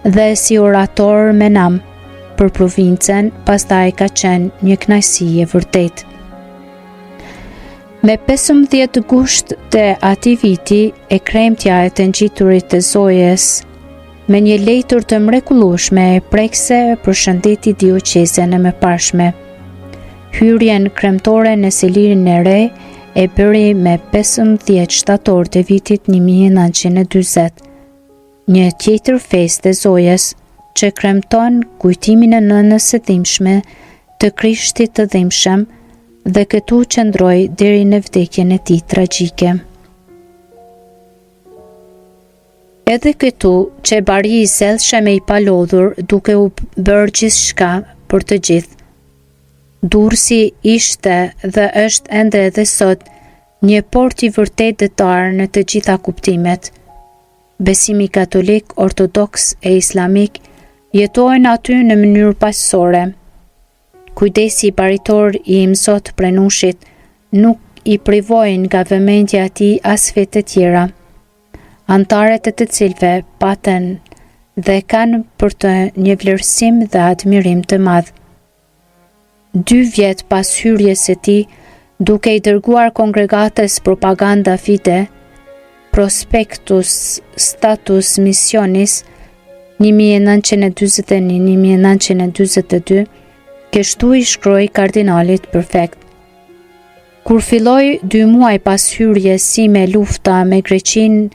dhe si orator me nam për provincën, pastaj ka qenë një kënaqësi e vërtet. Me 15 gusht të atij viti, e kremtja e të ngjiturit të Zojes, me një letër të mrekullueshme e prekse përshëndeti dioqezën e mëparshme. Hyrjen kremtore në selirin e re e bëri me 15 shtator të vitit 1940. një tjetër festë e Zojës që kremton kujtimin e nënës së dhimbshme të Krishtit të dhimbshëm dhe këtu qëndroi deri në vdekjen e tij tragjike. Edhe këtu që bari i zellshëm e i palodhur duke u bërë gjithçka për të gjithë. Durrësi ishte dhe është ende edhe sot një port i vërtet dëtar në të gjitha kuptimet. Besimi katolik, ortodoks e islamik jetojnë aty në mënyrë paqësore. Kujdesi baritor i mësot prenushit nuk i privojnë nga vëmendja e tij as fete tjera, antarët e të cilëve paten dhe kanë për të një vlerësim dhe admirim të madh. 2 vjet pas hyrjes së tij, duke i dërguar kongregates propaganda fide, prospectus status missionis 1941-1942, kështu i shkroi kardinalit perfekt. Kur filloi 2 muaj pas hyrjes si me lufta me Greqinë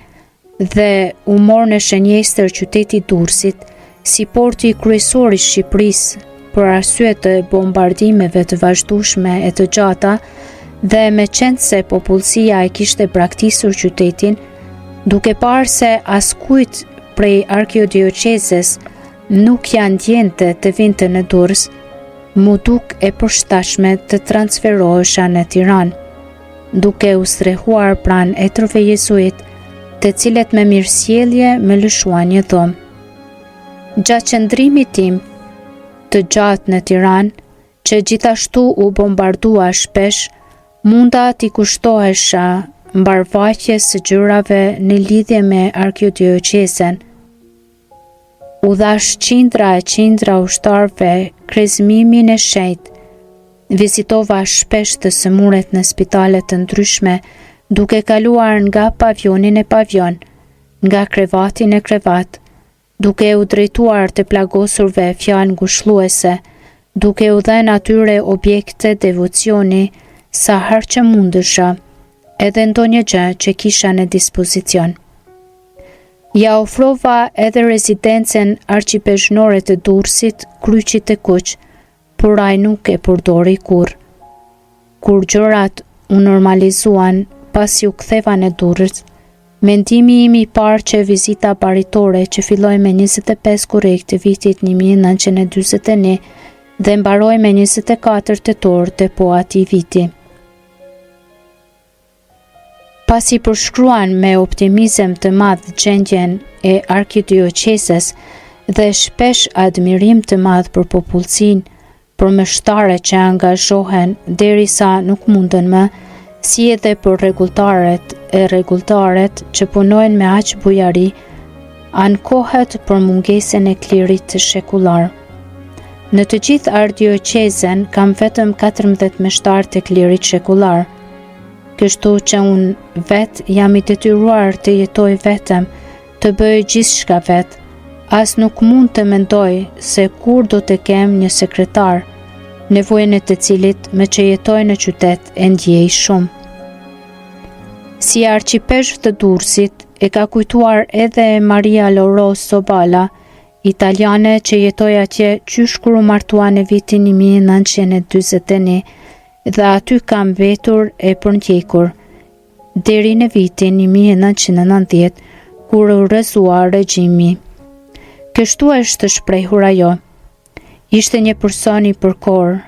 dhe u mor në shënjestër qyteti Durrësit, si porti kryesor i Shqipërisë për arsye të bombardimeve të vazhdueshme e të gjata dhe me qenë se popullsia e kishte braktisur qytetin, duke parë se askujt prej arkiodioqezes nuk janë ndjente të vinte në Durrës, mu duk e përshtatshme të transferohesha në Tiranë, duke u strehuar pranë etrëve jezuit, të cilët me mirësjellje më lëshuan një dhomë. Gjatë qëndrimit tim të gjatë në Tiranë, që gjithashtu u bombardua shpesh, munda t'i kushtohesha mbarvaqjes së gjërave në lidhje me arkiodioqezen. U dhash qindra e qindra ushtarëve krezmimin e shenjtë. Vizitova shpesh të sëmurët në spitale të ndryshme, duke kaluar nga pavionin e pavion, nga krevati në krevat, duke u drejtuar të plagosurve fjalë ngushëlluese, duke u dhënë atyre objekte devocioni sa herë që mundesha, edhe ndonjë gjë që kisha në dispozicion. Ja ofrova edhe rezidencen arqipezhnore të Durrësit, Kryqit të Kuq, por ai nuk e përdori kurrë. Kur gjërat u normalizuan pasi u ktheva në Durrës, mendimi im i parë që vizita baritore që filloi me 25 korrik të vitit 1941 dhe mbaroi me 24 tetor të po atij viti. Pasi përshkruan me optimizëm të madh gjendjen e arkiodioqezes dhe shpesh admirim të madh për popullsinë, për mështare që angazhohen derisa nuk munden më, si edhe për rregulltarët që punojnë me aq bujari, ankohet për mungesën e klirit të shekullar. Në të gjithë arkiodioqezen kam vetëm 14 mështar të klirit shekullar, kështu që unë vetë jam i detyruar të jetoj vetëm, të bëj gjithçka vetë, as nuk mund të mendoj se kur do të kem një sekretar, nevojën e të cilit me që jetoj në qytet e ndjej shumë. Si arqipezh të Durrësit e ka kujtuar edhe Maria Loro Sobala, italiane që jetoj atje qysh kur u martua në vitin 1941, dhe aty kam mbetur e përndjekur, deri në vitin 1990, kur u rrëzua regjimi. Kështu është shprehur ajo. Ishte një person i përkor,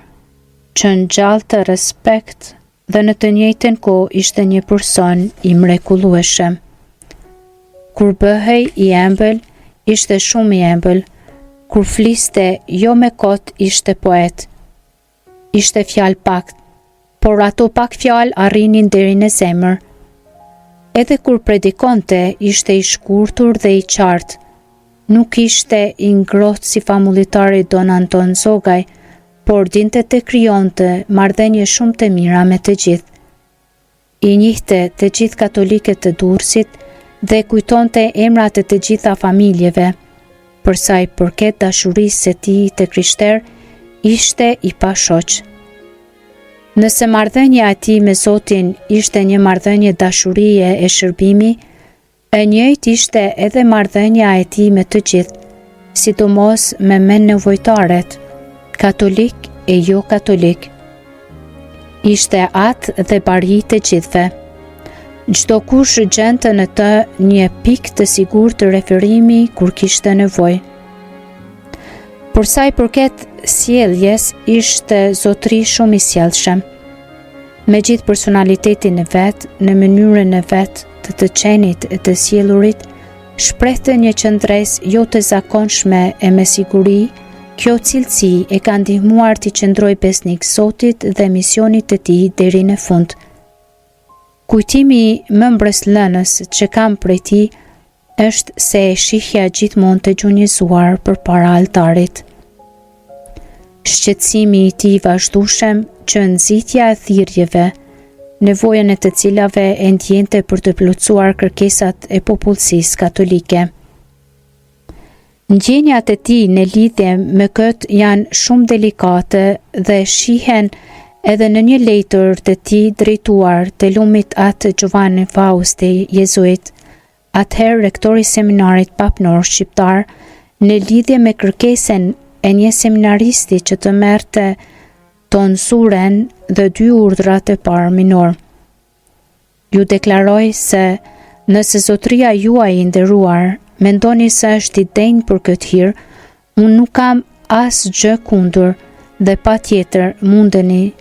që ngjallë respekt dhe në të njëjtën kohë ishte një person i mrekullueshëm. Kur bëhej i embël, ishte shumë i embël. Kur fliste jo me kot, ishte poet. Ishte fjalë pak, por ato pak fjalë arrinin deri në zemër. Edhe kur predikonte, ishte i shkurtur dhe i qartë. Nuk ishte i ngrohtë si famulitari Don Anton Zogaj, por dinte të krijonte marrëdhënie shumë të mira me të gjithë. I njihte të gjithë katoliket të Durrësit dhe kujtonte emrat e të gjitha familjeve. Për sa i përket dashurisë së tij të krishterë, ishte i pashoq. Nëse marrëdhënia e tij me Zotin ishte një marrëdhënie dashurie e shërbimi, E njëjtë ishte edhe marrëdhënia e tij me të gjithë, sidomos me nevojtarët, katolik e jo katolik. Ishte atë dhe bari të gjithëve. Çdo kush gjente në të një pikë të sigurt të referimi kur kishte nevojë. Por sa i përket sjelljes, ishte zotëri shumë i sjellshëm. Me gjithë personalitetin e vet, në mënyrën e vet të qenit e të sjellurit, shprehte një qëndresë jo të zakonshme e me siguri, kjo cilësi e ka ndihmuar t'i qëndroj besnik Zotit dhe misionit të tij deri në fund. Kujtimi më mbreslënës që kam prej tij është se e shihja gjithmonë të gjunjëzuar përpara altarit. Shqetësimi i tij vazhdueshëm që nxitja e thirrjeve, nevojën e të cilave e ndjente për të plotësuar kërkesat e popullsisë katolike. Ndjenjat e tij në lidhje me këtë janë shumë delikate dhe shihen edhe në një letër të tij drejtuar të lumit atë Giovanni Fausti jezuit, atëherë rektori i seminarit papnor shqiptar, në lidhje me kërkesën e një seminaristi që të merrte tonsuren dhe 2 urdhrat e parë minor. Ju deklaroj se nëse zotëria juaj i nderuar mendoni se është i denjë për këtë hir, unë nuk kam asgjë kundër dhe patjetër mundeni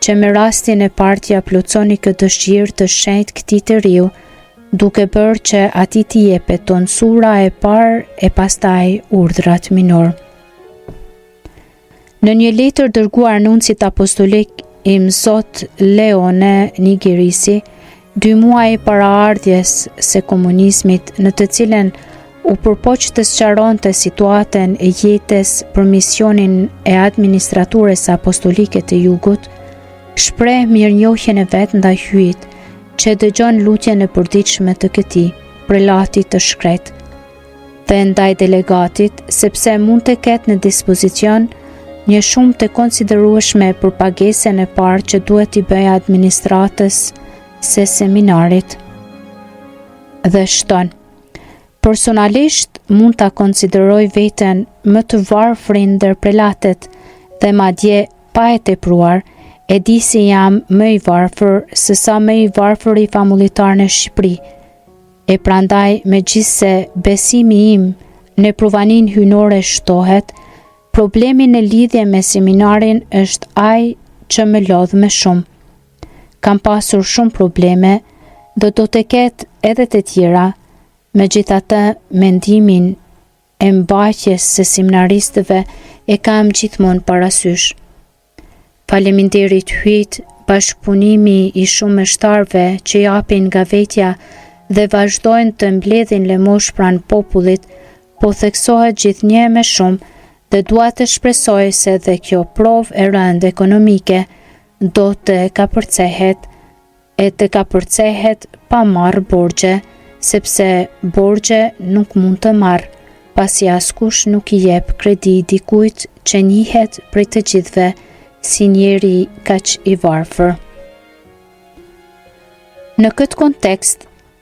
që me rastin e parë t'ia plotsoni këtë dëshirë të shenjtë këtij të riu, duke bërë që atij t'i jepet tonsura e parë e pastaj urdhrat minor. Në një letër dërguar nuncit apostolik i Mzot Leone Nigerisi, 2 muaj para ardhjes së komunizmit, në të cilën u përpoq të sqaronte situatën e jetës për misionin e administraturës apostolike të Jugut, shpreh mirënjohjen e vet ndaj hyjit që dëgjon lutjen e përditshme të këtij, prelatit të shkret, dhe ndaj delegatit, sepse mund të ketë në dispozicion një shumë të konsiderueshme për pagesën e parë që duhet i bëjë administratës së seminarit. Dhe shton: personalisht mund ta konsideroj veten më të varfrin ndër prelatet dhe madje pa e tepruar, e di si jam më i varfër se sa më i varfëri famullitar në Shqipëri, e prandaj megjithse besimi im në pruvanin hynore shtohet, problemi në lidhje me seminarin është ai që më lodh më shumë. Kam pasur shumë probleme dhe do të ketë edhe të tjera, megjithatë mendimin e mbajtjes së seminaristëve e kam gjithmonë parasysh. Faleminderit hyjt, bashkëpunimi i shumë mështarëve që japin nga vetja dhe vazhdojnë të mbledhin lëmosh pranë popullit, po theksohet gjithnjë më shumë dhe dua të shpresoj se dhe kjo provë e rëndë ekonomike do të kapërcehet pa marrë borxhe, sepse borxhe nuk mund të marrë, pasi askush nuk i jep kredi dikujt që njihet prej të gjithëve si njeri kaq i varfër. Në këtë kontekst,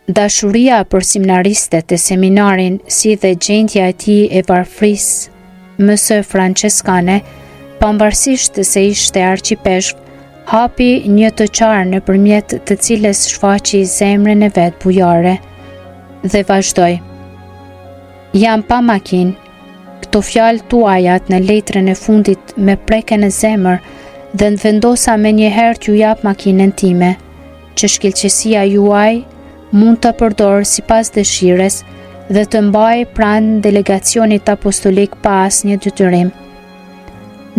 dashuria për seminaristët e seminarin si dhe gjendja e tij e varfrisë mësë franceskane, pavarësisht se ishte arqipeshk, hapi një të qarë nëpërmjet të cilës shfaqi zemrën e vet bujare dhe vazhdoi: jam pa makinë. Këto fjalë tuajat në letrën e fundit me prekën e zemër dhe në vendosa me njëherë t'ju jap makinën time, që shkëlqësia juaj mund të përdor sipas dëshires dhe të mbaj pranë delegacionit apostolik pa asnjë detyrim.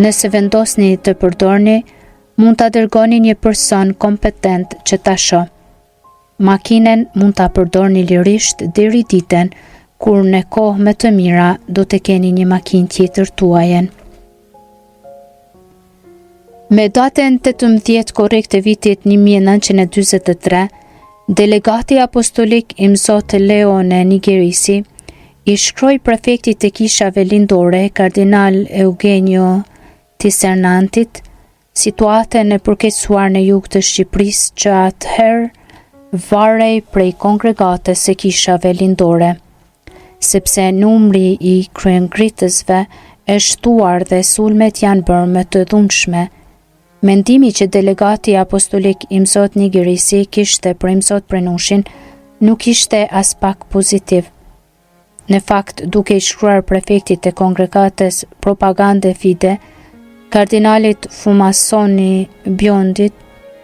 Nëse vendosni të përdorni, mund ta dërgoni një person kompetent që ta shoh. Makinën mund ta përdorni lirisht deri ditën kur në kohë më të mira do të keni një makinë tjetër tuajen. Me datën 18 korrekt të vitit 1943, delegati apostolik i Mzot Leone Nigerisi i shkroi prefektit të kishave lindore, kardinal Eugenio Tisernantit, situatën e përkeqësuar në jug të Shqipërisë që atëherë varej prej kongregates së kishave lindore, sepse numri i kryengritësve e shtuar dhe sulmet janë bërë më të dhunshme. Mendimi që delegati apostolik i mësot Nigirisi kishte për i mësot Prenushin nuk ishte as pak pozitiv. Në fakt, duke i shkruar prefektit të kongregates Propagande Fide, kardinalit Fumasoni Biondit,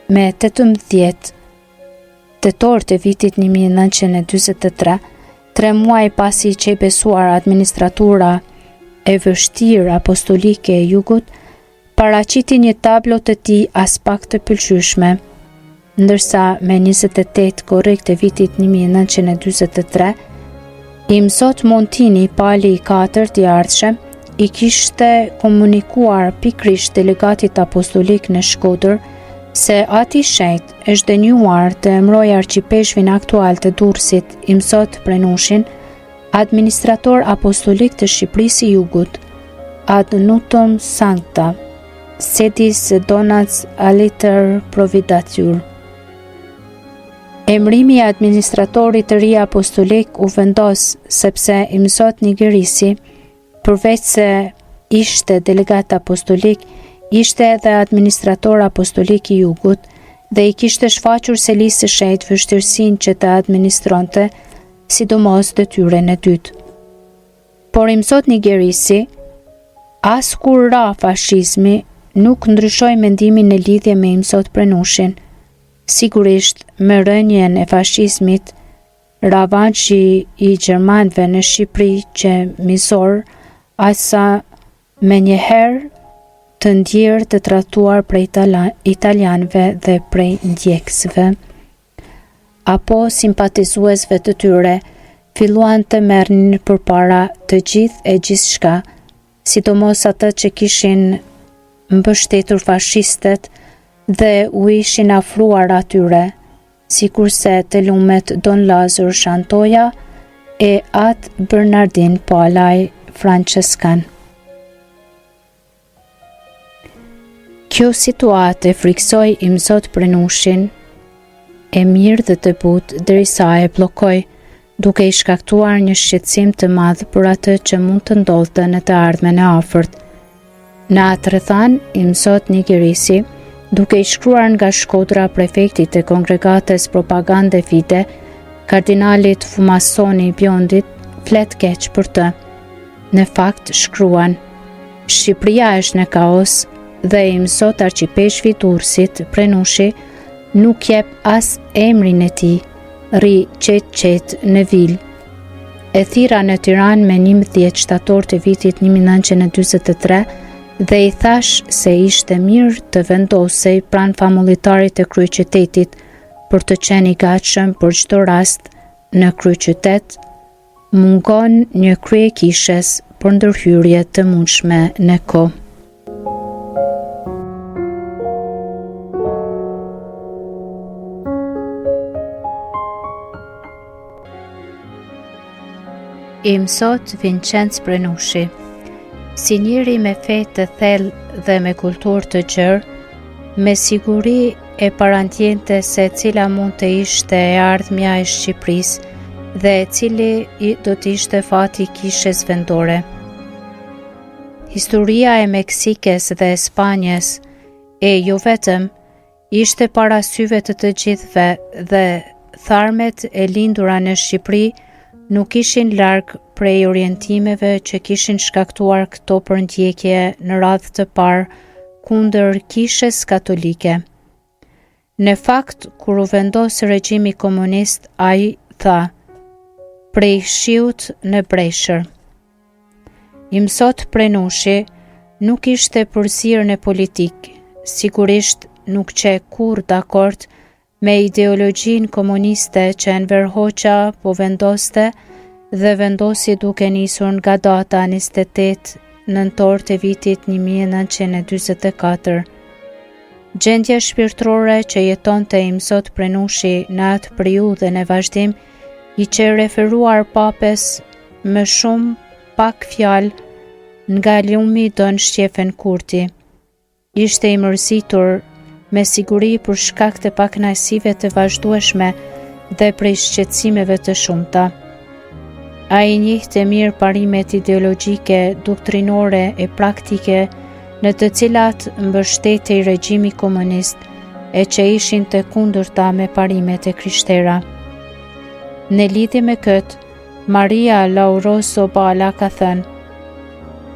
me 18 tetor të vitit 1943, 3 muaj pasi që i besuar administratura e vështirë apostolike e jugut, paraqiti një tablo të tij as pak të pëlqyeshme, ndërsa me 28 korrik të vitit 1943, i mësot Montini, pali i 4 i ardhshëm, i kishte komunikuar pikrisht delegatit apostolik në Shkodër se ati shenjt është dënjuar të emrojë arqipeshvin aktual të Durrësit, i mësot Prenushin, administrator apostolik të Shqipërisë së Jugut, ad nutum sancta, sedis donats aliter providatur. Emrimi i administratorit të ri apostolik u vendos sepse i mësot Nigirisi, përveç se ishte delegat apostolik, ishte edhe administrator apostolik i Jugut dhe i kishte shfaqur Selisë së Shenjtë vështirësinë që të administronte, sidomos detyrën e dytë. Por i mësot Nigirisi, as kur ra fashizmi, nuk ndryshoi mendimin në lidhje me i mësot Prenushin. Sigurisht, me rënjen e fashizmit, ravanshi i gjermanëve në Shqipëri që mizor, asa me njëherë të ndjerë të tratuar prej italianëve dhe prej ndjekësve, apo simpatizuesve të tyre, filluan të merrnin përpara të gjithë e gjithçka, sidomos ata që kishin mbështetur fashistët dhe u ishin afruar atyre, sikurse të lumet Don Lazur Shantoja e At Bernardin Palaj Francescan. Kjo situatë e friksoi i mësot Prenushin e mirë dhe të butë derisa e bllokoi, duke i shkaktuar një shqetësim të madh për atë që mund të ndodhte në të ardhmen e afërt. Në atë rrethan, i mësot Nigirisi, duke i shkruar nga Shkodra prefektit të kongregates Propagande Fide, kardinalit Fumasoni Biondit, flet keq për të. Në fakt shkruan: Shqipëria është në kaos dhe i mësot arqipeshvi Durrësit, Prenushi, nuk jep as emrin e tij, rri qet në vil. E thira në Tiranë me 11 shtator të vitit 1943 dhe i thash se ishte mirë të vendosej pranë famulitarit të kryeqytetit për të qenë i gatshëm për çdo rast në kryeqytet, mungon një kryekishes për ndërhyrje të mundshme në kohë. I mësot Vincenz Prenushi, si njëri me fe të thellë dhe me kulturë të gjerë, me siguri e parantjente se cila mund të ishte e ardhmja e Shqipërisë dhe cili do të ishte fati i kishes vendore. Historia e Meksikës dhe Spanjës, e jo vetëm, ishte para syve të gjithëve dhe tharmet e lindura në Shqipëri nuk ishin larg prej orientimeve që kishin shkaktuar këto përndjekje në radhë të parë kundër kishes katolike. Në fakt, kur u vendos regjimi komunist, ai tha: prej shiut në breshër. I mësot Prenushi nuk ishte përzirë në politikë, sigurisht nuk qe kur dakord me ideologjinë komuniste që Enver Hoxha po vendoste dhe vendosi duke nisur nga data 28 nëntor të vitit 1944. Gjendja shpirtërore që jetonte i mësot Prenushi në atë periudhë në vazhdim, i që referuar papes më shumë pak fjalë nga lumi Don Shqefen Kurti. Ishte i mërzitur me siguri për shkak të pakënaqësive të vazhdueshme dhe prej shqetësimeve të shumta. Ai njihte mirë parimet ideologjike, doktrinore e praktike në të cilat mbështetej regjimi komunist e që ishin të kundërta me parimet e krishtera. Në lidhje me këtë, Maria Lauroso Bala ka thënë: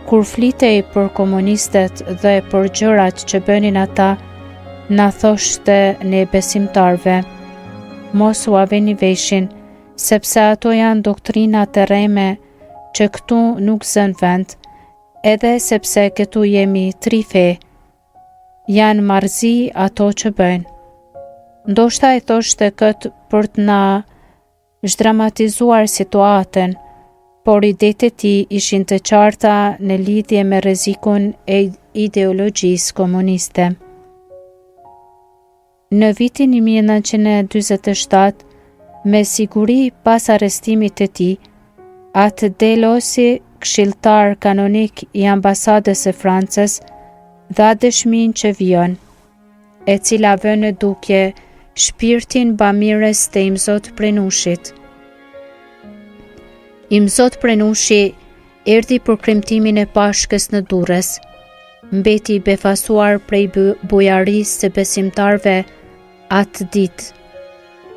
kur flitej për komunistët dhe për gjërat që bënin ata, na thoshte ne besimtarve: mos u aveni veshin, sepse ato janë doktrina të rreme që këtu nuk zën vend, edhe sepse këtu jemi tri fe. Janë marrëzi ato që bëjnë. Ndoshta e thoshte këtë për të na zhdramatizuar situatën, por idetë e tij ishin të qarta në lidhje me rrezikun e ideologjisë komuniste. Në vitin 1947, me siguri pas arrestimit të tij, atë Delosi, këshilltar kanonik i ambasadës së Francës, dha dëshminë që vjen, e cila vën në dukje shpirtin bamirës të Imzot Prenushit. Imzot Prenushi erdhi për kremtimin e pashkës në Durrës. Mbeti i befasuar prej bujarisë së besimtarve atë ditë.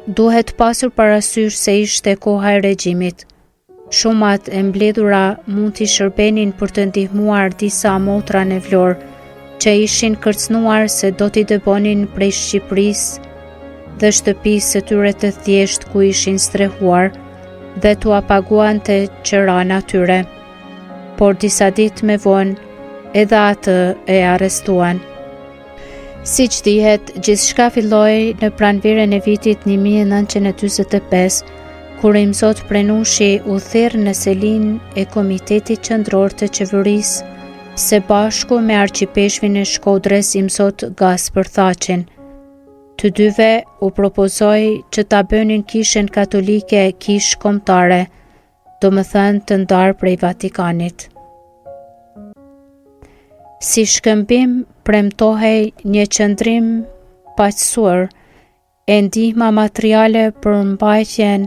Duhet pasur parasysh se ishte koha e regjimit. Shumat e mbledhura mund t'i shërbenin për të ndihmuar disa motra në Vlorë që ishin kërcënuar se do t'i dëbonin prej Shqipërisë dhe shtëpisë së tyre të thjeshtë ku ishin strehuar dhe t'u apaguante qërana tyre. Por disa ditë më vonë edhe atë e arrestuan. Siç dihet, gjithçka filloi në pranverën e vitit 1945, kur Imzot Prenushi u thirr në selinë e Komitetit Qendror të Qeverisë së bashku me arqipeshvin e Shkodrës Imzot Gaspër Thaqin. Të dyve u propozoi që ta bënin kishën katolike kishë kombëtare, domethënë të ndarë prej Vatikanit. Si shkëmbim premtohej një qëndrim paqësuar e ndihma materiale për mbajtjen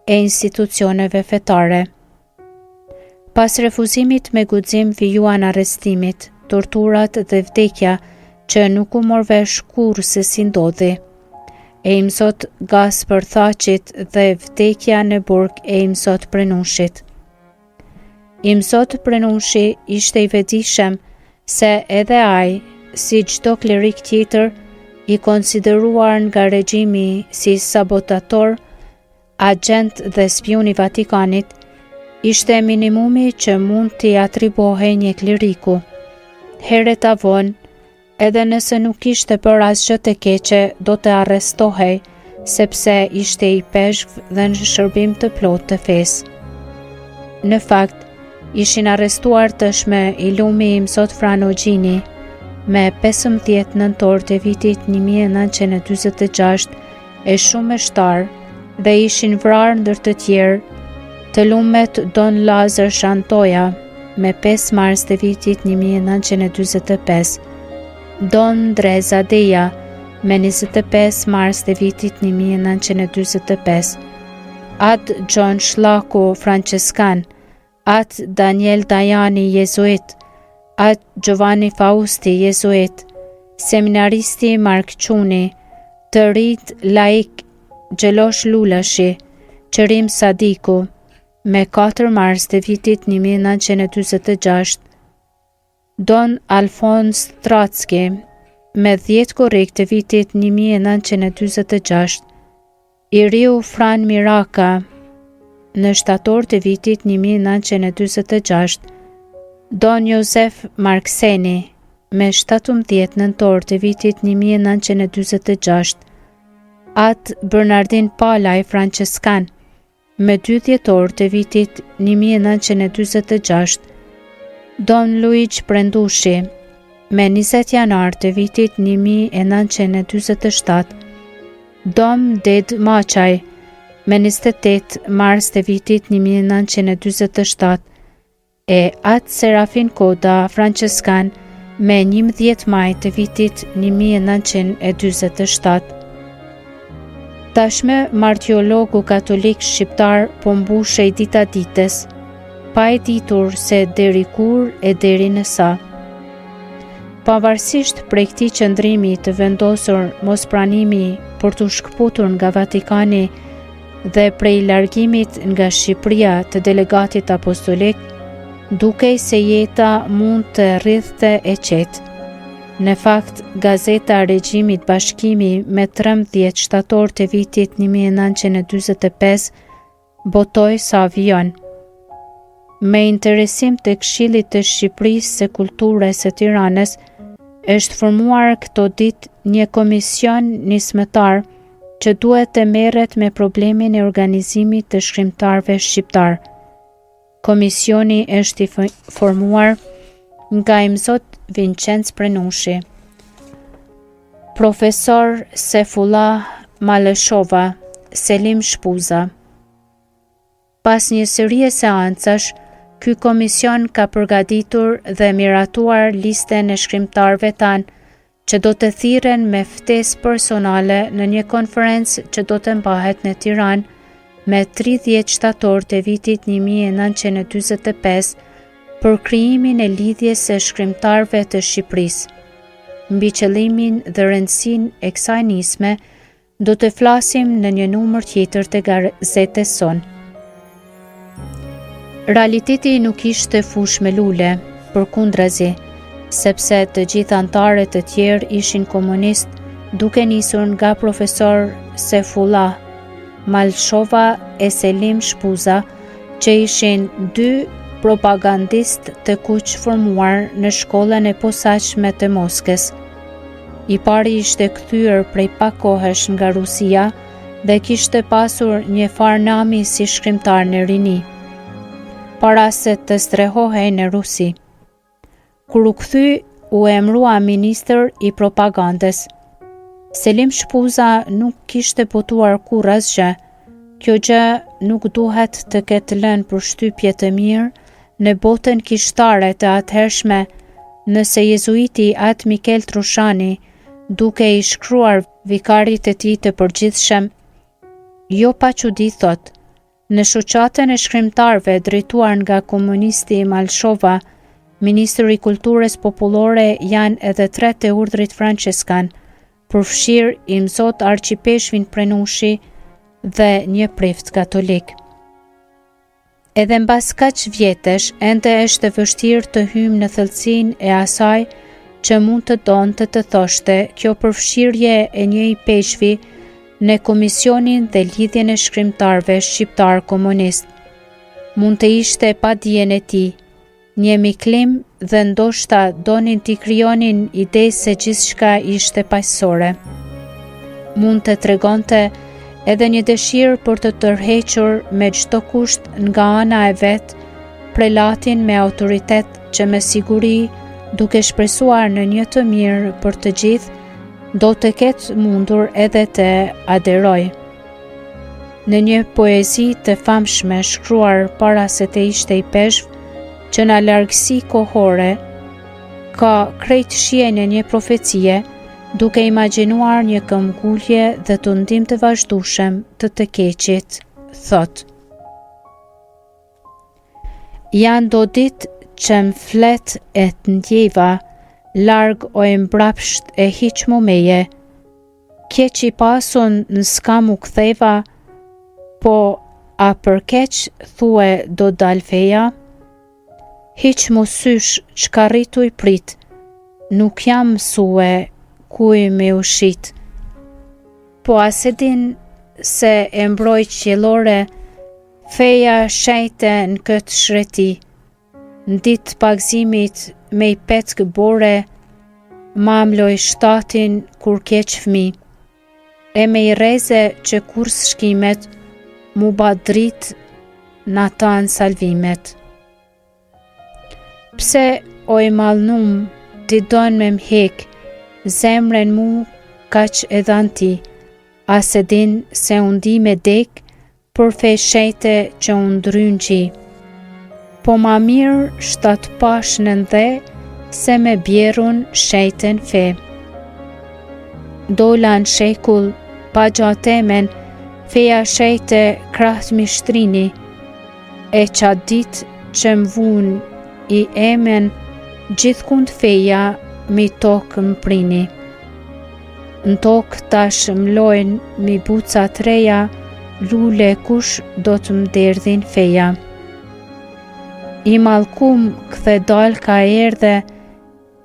e institucioneve fetare. Pas refuzimit me guxim vijuan arrestimit, torturat dhe vdekja që nuk u mor vesh kurrë se si ndodhi, e Imzot Gaspër Thaqit dhe vdekja në burg e Imzot Prenushit. Imzot Prenushi ishte i vetëdijshëm se edhe ai, si çdo klerik tjetër, i konsideruar nga regjimi si sabotator, agent dhe spion i Vatikanit, ishte minimumi që mund t'i atribohej një kleriku. Herët avon, edhe nëse nuk ishte bërë asgjë të keqe, do të arrestohej, sepse ishte i peshkv dhe në shërbim të plot të fesë. Në fakt, ishin arrestuar tashmë i lumi Imzot Franogjini me 15 nëntor të vitit 1946 e shumë shtar dhe ishin vrarë ndër të tjerë të lumet Don Lazar Shantoja me 5 mars të vitit 1945, Don Dreza Deja me 25 mars të vitit 1945, Ad John Shlaku Francescan, Ad Daniel Dajani Jezuit, Ad Giovanni Fausti Jezuit, seminaristi Mark Quni, të rit laik Gjelosh Lulashi, Qërim Sadiku, me 4 mars të vitit 1946, Don Alfons Tracki, me 10 korrik të vitit 1946, Iriu Fran Miraka, në shtator të vitit 1946, Don Josef Markseni, me 17 nëntor të vitit 1946, At Bernardin Palaj Francescan, me 2 dhjetor të vitit 1946, Don Luigi Prendushi, me 20 janar të vitit 1947, Dom Ded Maqaj, me 28 mars të vitit 1947, e At Serafin Koda Francescan, me 11 maj të vitit 1947. Tashmë martiologu katolik shqiptar po mbushej dita ditës, pa e ditur se deri kur e deri në sa. Pavarësisht prej këtij qëndrimi të vendosur mospranimi për të shkëputur nga Vatikani dhe prej largimit nga Shqipëria të delegatit apostolik, dukej se jeta mund të rrithte e qetë. Në fakt, gazeta Regjimit Bashkimi me 13 shtator të vitit 1945 botoi sa avion. Me interesim të Këshillit të Shqipërisë së Kulturës së Tiranës, është formuar këto ditë një komision nismëtar që duhet të merret me problemin e organizimit të shkrimtarëve shqiptar. Komisioni është i formuar nga imzot Vincenc Prenushi, Profesor Sefullah Maleshova, Selim Shpuza. Pas një serie seancash, ky komision ka përgatitur dhe miratuar listën e shkrimtarëve tanë që do të thirren me ftesë personale në një konferencë që do të mbahet në Tiranë me 30 shtator të vitit 1945 për krijimin e lidhjes së shkrimtarëve të Shqipërisë. Mbi qëllimin dhe rëndësinë e kësaj nisme do të flasim në një numër tjetër të gazetës Son. Realiteti nuk ishte fush me lule, përkundrazi, sepse të gjithë anëtarët të tjerë ishin komunist, duke nisur nga profesor Sefullah Maleshova e Selim Shpuza, që ishin dy propagandist të kuq formuar në shkollën e posaçme të Moskës. I pari ishte kthyer prej pak kohësh nga Rusia dhe kishte pasur një farë nami si shkrimtar në rini, para se të strehohej në Rusi. Kur u kthy, u emrua ministër i propagandës. Selim Shpuza nuk kishte botuar kurrë asgjë. Kjo gjë nuk duhet të ketë lënë përshtypje të mirë në botën kishtare të atëhershme, nëse jezuiti At Mikel Trushani, duke i shkruar vikarit të tij të përgjithshëm, jo pa çudi thot, në shoqatën e shkrimtarëve drejtuar nga komunisti Maleshova, Ministri i Kulturës Popullore janë edhe 3 të urdhrit franceskan, përfshirë imzot Arqipeshvin Prenushi dhe një prift katolik. Edhe mbas kaq vjetësh, ende është e vështirë të hyjmë në thellësinë e asaj që mund të donte të thoshte kjo përfshirje e një i peshvi në komisionin dhe lidhjen e shkrimtarëve shqiptar komunist. Mund të ishte pa dijen e tij, një miklim dhe ndoshta donin t'i krijonin ide se gjithçka ishte paqësore. Mund të tregonte edhe një dëshirë për të tërhequr me çdo kusht nga ana e vet prelatin me autoritet që me siguri, duke shpresuar në një të mirë për të gjithë, do të ketë mundur edhe të aderoj. Në një poezi të famshme shkruar para se të ishte i peshv, që në largësi kohore ka krejt shihen e një profecie, duke imagjinuar një këmbgulje dhe tundim të vazhdueshëm të keqit, thot: Janë do ditë që m'flet e të ndjeva, larg o e mbrapsht e hiq mu meje, keq i pasun në s'ka mu ktheva, po a për keq thue do dal feja? Hiq mu sysh çka rritu i prit, nuk jam mësue kuj me ushit. Po a se din se e mbroj qiellore, feja shejte në këtë shreti, në ditë pagzimit me i petk bore, ma mloj shtatin kur keq fmi, e me i reze që kurs shkimet, mu ba drit në tan salvimet. Pse o i malnum, ti don me mhek, zemren mu kaq e dhan ti, a se din se undi me dek, për fe shejte që undryn qi. Po ma mirë shtat pash në ndhe, se me bjerun shejten fe. Dola në shekull, pa gjatemen, feja shejte krahët mi shtrini, e qatë dit që më vun i emen, gjithkund feja mi tokë më prini. Në tokë tash mlojnë mi buca treja, lule kush do të më derdhin feja. I malkum këthe dal ka erdhe,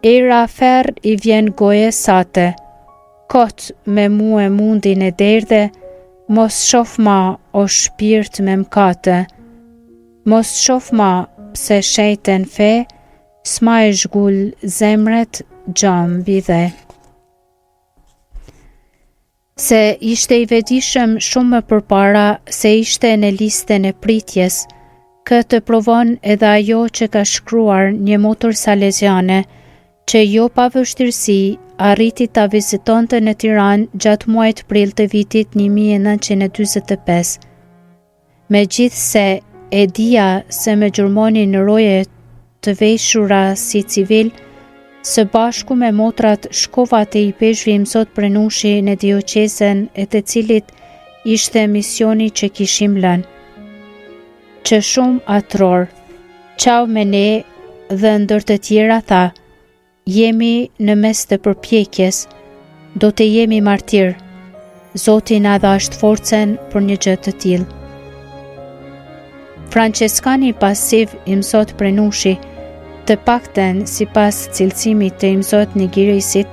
era fer i vjen goje sate, kot me mu e mundin e derdhe, mos shof ma o shpirt me mkate, mos shof ma pse shejten fe, s'ma e zhgull zemret gjam vidhe. Se ishte i vetishëm shumë më përpara se ishte në listën e pritjes, këtë provon edhe ajo që ka shkruar një motor salesiane, që jo pa vështirësi arriti ta vizitonte në Tiranë gjatë muajit prill të vitit 1945. Megjithse e dija se me gjurmoni në roje të veshura si civil, së bashku me motrat shkova te i peshvi mësot Prenushi në dioqezen e të cilit ishte misioni që kishim lënë. Që shumë atror, qau me ne dhe ndër të tjera tha, jemi në mes të përpjekjes, do të jemi martir, Zoti na dhasht forcen për një gjë të tillë. Franceskani pasiv i mësot Prenushi, të pakten si pas cilësimit të imzot Nigirisit,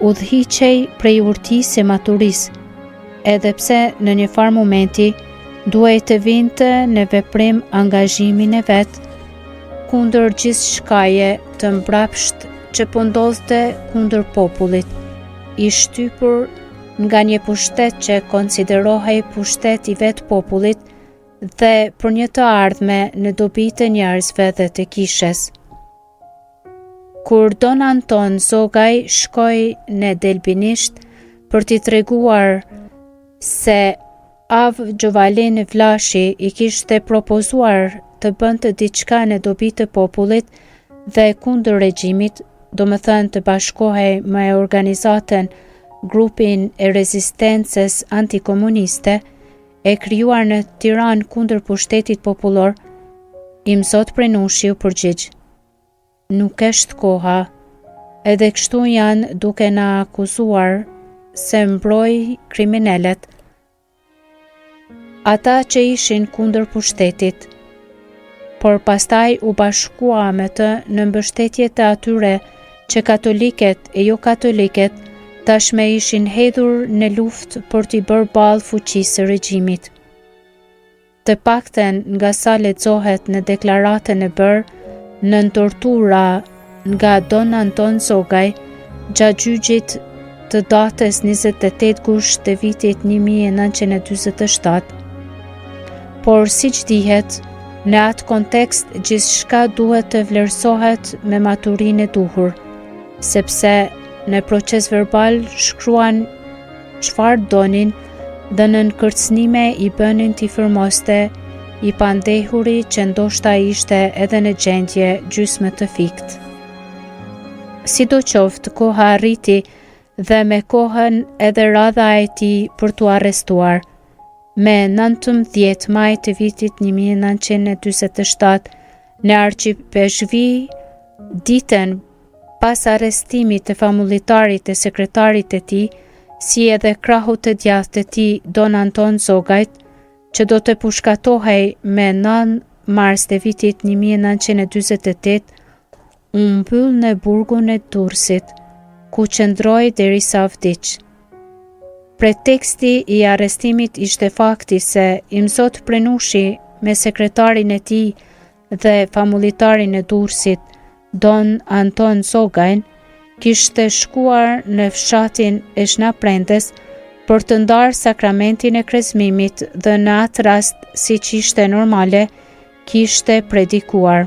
udhëhiqej prej urtisë e maturis, edhe pse në një farë momenti duhej të vinte në veprim angazhimin e vet, kundër gjithë shkaje të mbrapsht që pëndodhte kundër popullit, i shtypur nga një pushtet që konsiderohej pushtet i vet popullit dhe për një të ardhme në dobi të njerëzve dhe të kishes. Kur Don Anton Zogaj shkoi në Delbinisht për t'i treguar se Av Gjovalin Vlashi i kishte propozuar të bënte diçka në dobi të popullit dhe kundër regjimit, domethënë të bashkohej me organizatën Grupin e Rezistencës Antikomuniste, e krijuar në Tiranë kundër pushtetit popullor, i mësot Prenushi u përgjigj. Nuk është koha, edhe kështu janë duke na akuzuar se mbroj kriminalet, ata që ishin kundër pushtetit, por pastaj u bashkua me të në mbështetje të atyre që katoliket e jo katoliket tashme ishin hedhur në luftë për t'i bërë ballë fuqisë së regjimit. Të pakten nga sa lexohet në deklaratën e bërë nën tortura nga Don Anton Zogaj gjatë gjyqit të datës 28 gusht të vitit 1947. Por siç dihet, në atë kontekst gjithçka duhet të vlerësohet me maturinë e duhur, sepse në proces verbal shkruan çfarë donin dhe në kërcënime i bënin t'i firmoste i pandehuri që ndoshta ishte edhe në gjendje gjysmë të fikt. Sidoqoftë, koha arriti dhe me kohën edhe radha e tij për t'u arrestuar. Me 19 maj të vitit 1947 në Arqipeshvi, ditën pas arrestimit të famulitarit e sekretarit e tij, si edhe krahut të djathtë të tij Don Anton Zogajt, që do të pushkatohej me 9 mars të vitit 1948, u mbyll në burgun e Durrësit, ku qëndroi derisa vdiq. Preteksti i arrestimit ishte fakti se i mësot Prenushi me sekretarin e tij dhe famulitarin e Durrësit, Don Anton Zogajn, kishte shkuar në fshatin e Shnaprendes për të ndarë sakramentin e krezmimit dhe në atë rast, siç ishte normale, kishte predikuar.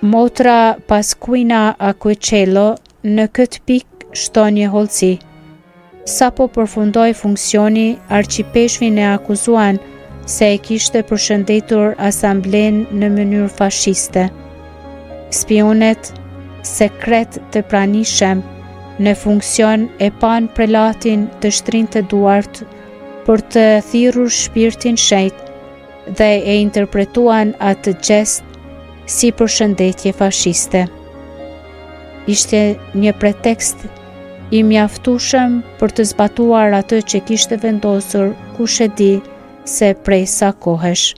Motra Pasquina Acquacello në këtë pikë shton një hollësi. Sapo përfundoi funksioni, arqipeshvin e akuzuan se e kishte përshëndetur asamblenë në mënyrë fashiste. Spionet sekret të pranishëm në funksion e pan prelatin të shtrinte duart për të thirrur shpirtin shenjtë dhe e interpretuan atë gest si përshëndetje fashiste. Ishte një pretekst i mjaftueshëm për të zbatuar atë që kishte vendosur kush e di se prej sa kohesh.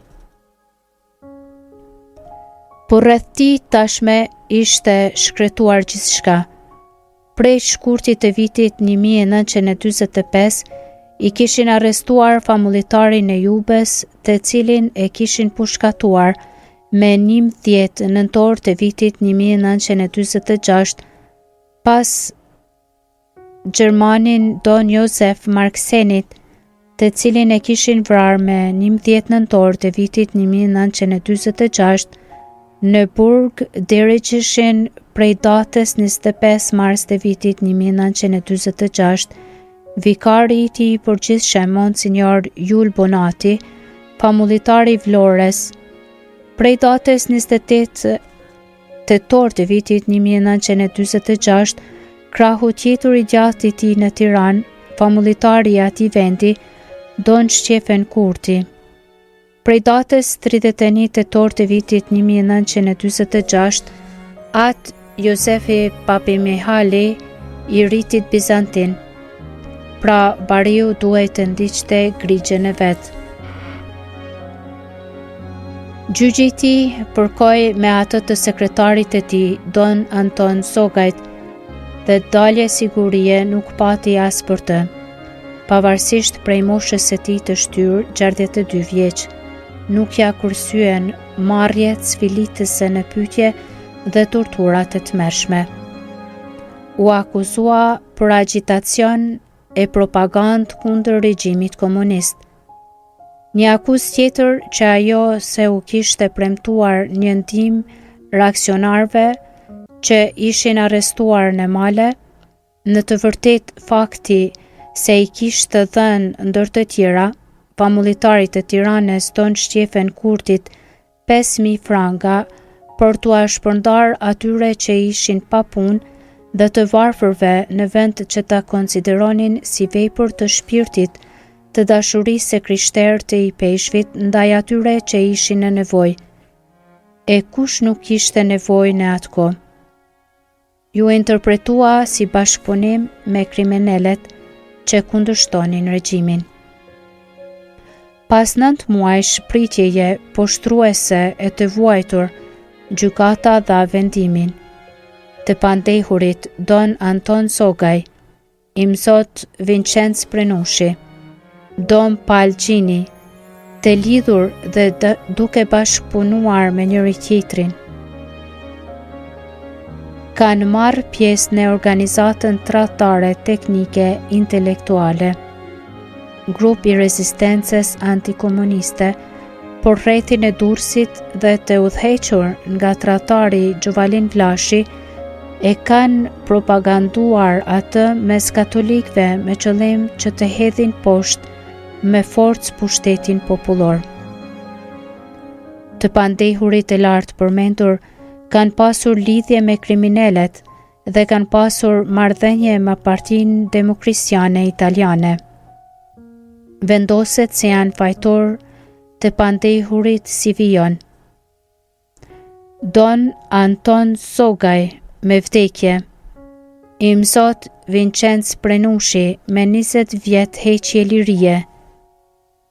Por rreth tij tashme ishte shkretuar gjithçka. Prej shkurtit të vitit 1945 i kishin arrestuar famulitarin e Jubes, të cilin e kishin pushkatuar me 11 nëntor të vitit 1946 pas Gjermanin Don Josef Marksenit, të cilin e kishin vrarë me 11 nëntor të vitit 1946 në burg dirigjishin prej datës 25 mars të vitit 1946, vikari i tij përgjithshëm Monsignor Jul Bonati, famulitari i Vlorës. Prej datës 28 tetor të vitit 1946, krahu tjetër i gjatë i tij në Tiranë, famulitari i atij vendi, Don Shqefen Kurti. Prej datës 31 tetor të vitit 1946, atë Josefi Papi Mihali i ritit bizantin. Pra bariu duhet të ndiqte grigjen e vet. Gjyqi i tij përkoi me atë të sekretarit të tij, Don Anton Sogajt, dhe dalje sigurie nuk pati as për të, pavarësisht prej moshës së tij të shtyr 62 vjeç. Nuk ja kursyen marrjet sfilitëse në pyetje dhe torturat e tmerrshme. U akuzua për agitacion e propagandë kundër regjimit komunist. Një akuzë tjetër që ajo se u kishte premtuar një ndihmë reaksionarëve që ishin arrestuar në male, në të vërtet fakti se i kishte dhënë ndër të tjera famulitarit të Tiranës Don Shqefen Kurtit 5.000 franga për t'u shpërndar atyre që ishin pa punë dhe të varfërve në vend që ta konsideronin si vepër të shpirtit të dashurisë së krishterë të i peshvit ndaj atyre që ishin në nevojë. E kush nuk kishte nevojë në atë kohë? Ju interpretua si bashkëpunim me kriminalet që kundërshtonin regjimin. Pas 9 muajsh pritjeje poshtruese e të vuajtur, gjykata dha vendimin. Të pandehurit Don Anton Sogaj, Imzot Vincenz Prenushi, Don Palgjini, të lidhur dhe duke bashkëpunuar me njëri tjetrin, kanë marrë pjesë në organizatën tradhtare teknike intelektuale, grup i rezistencës antikomuniste, por rrethin e Durrësit dhe të udhëhequr nga tradhtari Gjovalin Vlashi, e kanë propaganduar atë mes katolikëve me qëllim që të hedhin poshtë me forcë pushtetin popullor. Të pandehurit e lartë përmendur kanë pasur lidhje me kriminalet dhe kanë pasur marrëdhënie me Partinë Demokristiane Italiane. Vendoset se janë fajtor të pandehurit si vijon. Don Anton Sogaj me vdekje, Imzot Vincenz Prenushi me 20 vjet heqje lirie,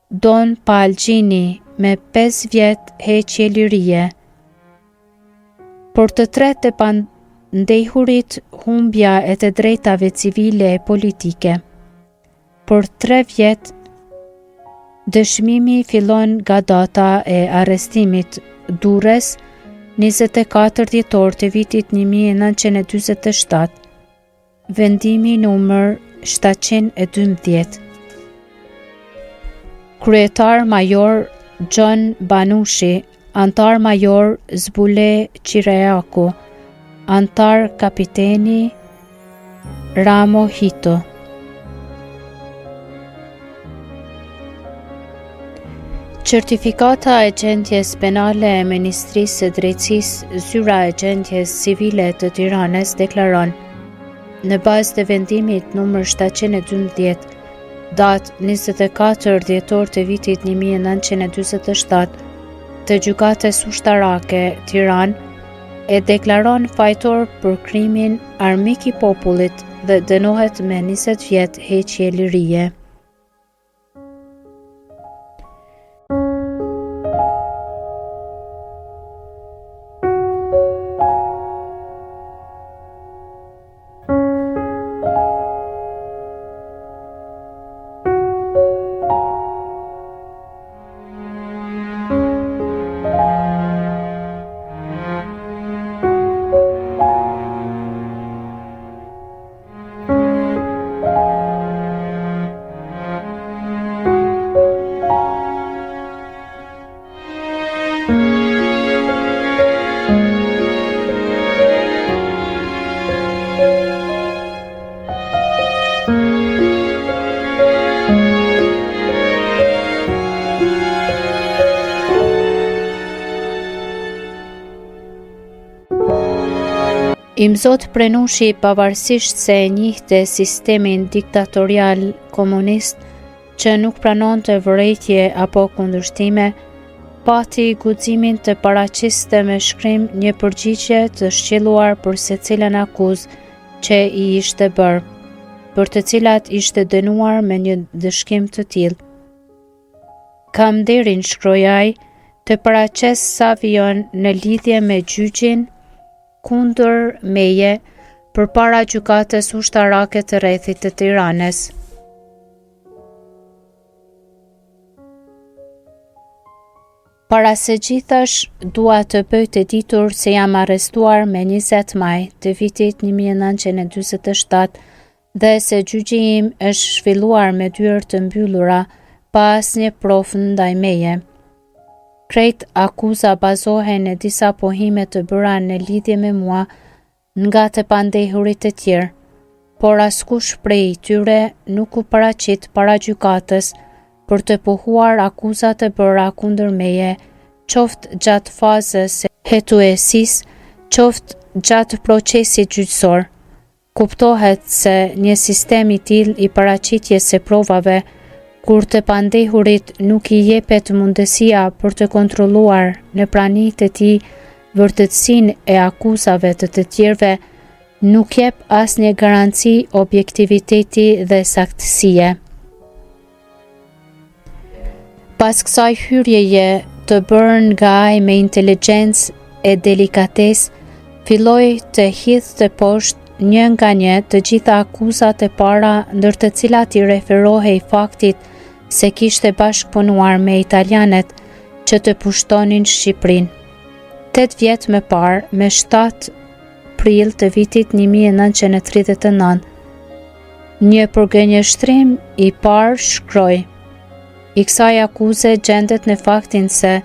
Don Palgjini me 5 vjet heqje lirie. Por të tre të pandehurit humbja e të drejtave civile e politike. Por 3 vjet dëshmimi fillon nga data e arrestimit Durrës 24 dhjetor të vitit 1947, vendimi numër 712. Kryetar major John Banushi, antar major Zbule Qireaku, antar kapiteni Ramo Hito. Certifikata e gjendjes penale e Ministrisë së Drejtësisë, zyra e gjendjes civile të Tiranës deklaron: në bazë të vendimit numër 712, datë 24 dhjetor të vitit 1947, të gjykatës ushtarake Tiranë, e deklaron fajtor për krimin armik i popullit dhe dënohet me 20 vjet heqje lirie. Imzot Prenushi, pavarësisht se e njihte sistemin diktatorial komunist që nuk pranonte vërejtje apo kundërshtime, pati guximin të paraqiste me shkrim një përgjigje të shqilluar për secilën akuzë që i ishte bërë, për të cilat ishte dënuar me një dëshkim të tillë. Kam nderin, shkrojai, të paraqes Savion në lidhje me gjyqin kundër meje përpara gjykatës ushtarake të rrethit të Tiranës. Para se gjithash, dua të bëj të ditur se jam arrestuar me 20 maj të vitit 1947 dhe se gjyqi im është zhvilluar me dyert të mbyllura pa asnjë provë ndaj meje. Krejt akuza bazohen në disa pohime të bëra në lidhje me mua nga të pandehurit të tjerë, por askush prej tyre nuk u paraqit para gjykatës për të pohuar akuzat e bëra kundër meje, qoftë gjatë fazës së hetuesisë, qoftë gjatë procesit gjyqësor. Kuptohet se një sistem i tillë i paraqitjes së provave, kur të pandehurit nuk i jepet mundësia për të kontrolluar në prani të tij vërtetësinë e akuzave të tjerëve, nuk jep asnjë garanci objektiviteti dhe saktësie. Pas kësaj hyrjeje të bërë nga ai me inteligjencë e delikatesë, filloi të hidhte poshtë një nga një të gjitha akuzat e para, ndër të cilat i referohej faktit se kishte bashkëpunuar me italianet që të pushtonin Shqipërinë. 8 vjet më parë, me 7 prill të vitit 1939, një përgënjeshtrim i parë shkroi: i kësaj akuze gjendet në faktin se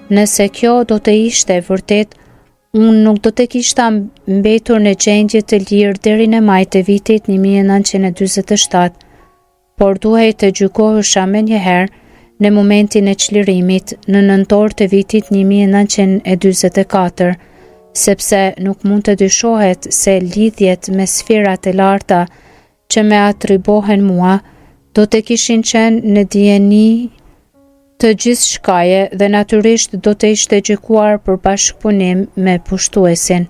nëse kjo do të ishte vërtet, unë nuk do të kishta mbetur në gjendje të lirë deri në maj të vitit 1947, por duhej të gjykohesha menjëherë në momentin e çlirimit në nëntor të vitit 1944, sepse nuk mund të dyshohet se lidhjet me sferat e larta që me atribohen mua do të kishin qenë në dijeni të gjithçkaje dhe natyrisht do të ishte gjykuar për bashkëpunim me pushtuesin.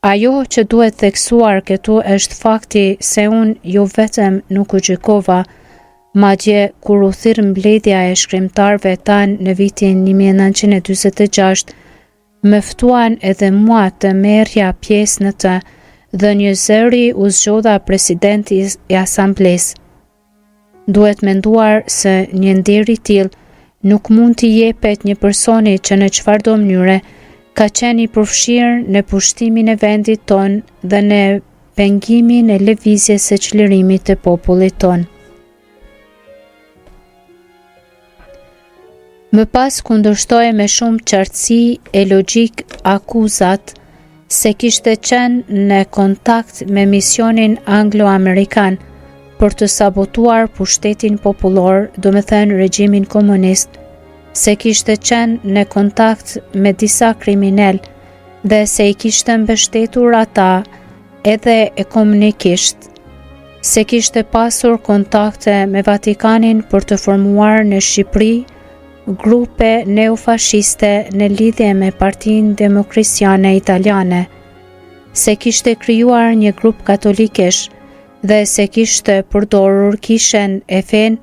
Ajo që duhet theksuar këtu është fakti se unë jo vetëm nuk u gjykova, madje kur u thirr mbledhja e shkrimtarëve tan në vitin 1946, më ftuan edhe mua të merrja pjesë në të, dhe një zëri u zgjodha presidenti i asamblesë. Duhet menduar se një nder i tillë nuk mund t'i jepet një personi që në çfarëdo mënyre ka qenë i përfshirë në pushtimin e vendit ton dhe në pengimin e lëvizjes së çlirimit të popullit ton. Më pas kundërshtoi me shumë qartësi e logjik akuzat se kishte qenë në kontakt me misionin anglo-amerikan për të sabotuar pushtetin popullor, do me thënë regjimin komunist, se kishte qenë në kontakt me disa kriminal dhe se i kishte mbështetur ata edhe ekonomikisht, se kishte pasur kontakte me Vatikanin për të formuar në Shqipëri grupe neofashiste në lidhje me Partinë Demokrisiane Italiane, se kishte krijuar një grup katolikesh dhe se kishte përdorur kishen e fen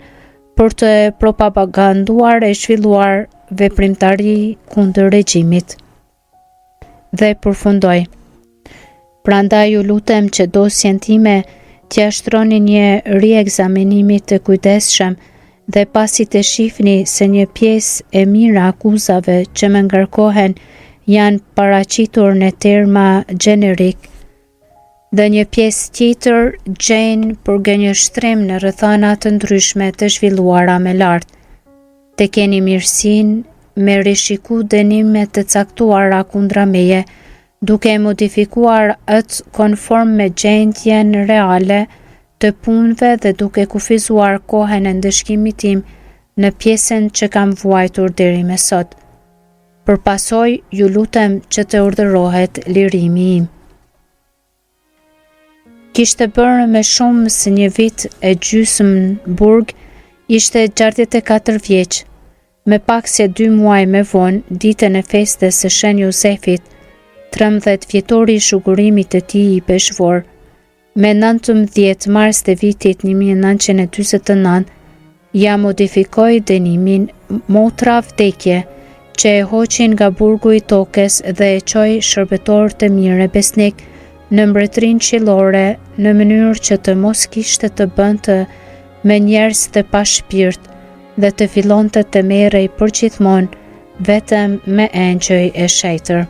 për të propaganduar e zhvilluar veprimtari kundër regjimit. Dhe përfundoi: prandaj ju lutem që dosjen time t'ja shtroni një riekzaminimi të kujdesshëm dhe pasi të shihni se një pjesë e mirë akuzave që më ngarkohen janë paraqitur në terma gjenerik dhe një pjesë tjetër gjenë për gënjeshtrim në rrethana të ndryshme të zhvilluara me lart, të keni mirësinë me rishiku dënime të caktuara kundra meje, duke modifikuar atë konform me gjendjen reale të punëve dhe duke kufizuar kohën e ndëshkimit tim në pjesën që kam vuajtur deri më sot. Përpasoj, ju lutem që të urdhërohet lirimi im. Kishte bërë me shumë se një vit e gjysmë në burg, ishte 64 vjeç, me pak se 2 muaj me vonë, ditën e festës së Shën Jozefit, 13 vjetori i shugurimit të tij i peshvor, me 19 mars të vitit 1949, ja modifikoi dënimin motra vdekje, që e hoqin nga burgu i tokës dhe e qoi shërbetor të mirë besnik në mbretërinë qiellore në mënyrë që të mos kishte të bënte me njerëz të pa shpirt dhe të fillonte të merrej përgjithmonë vetëm me engjëj e shejtër.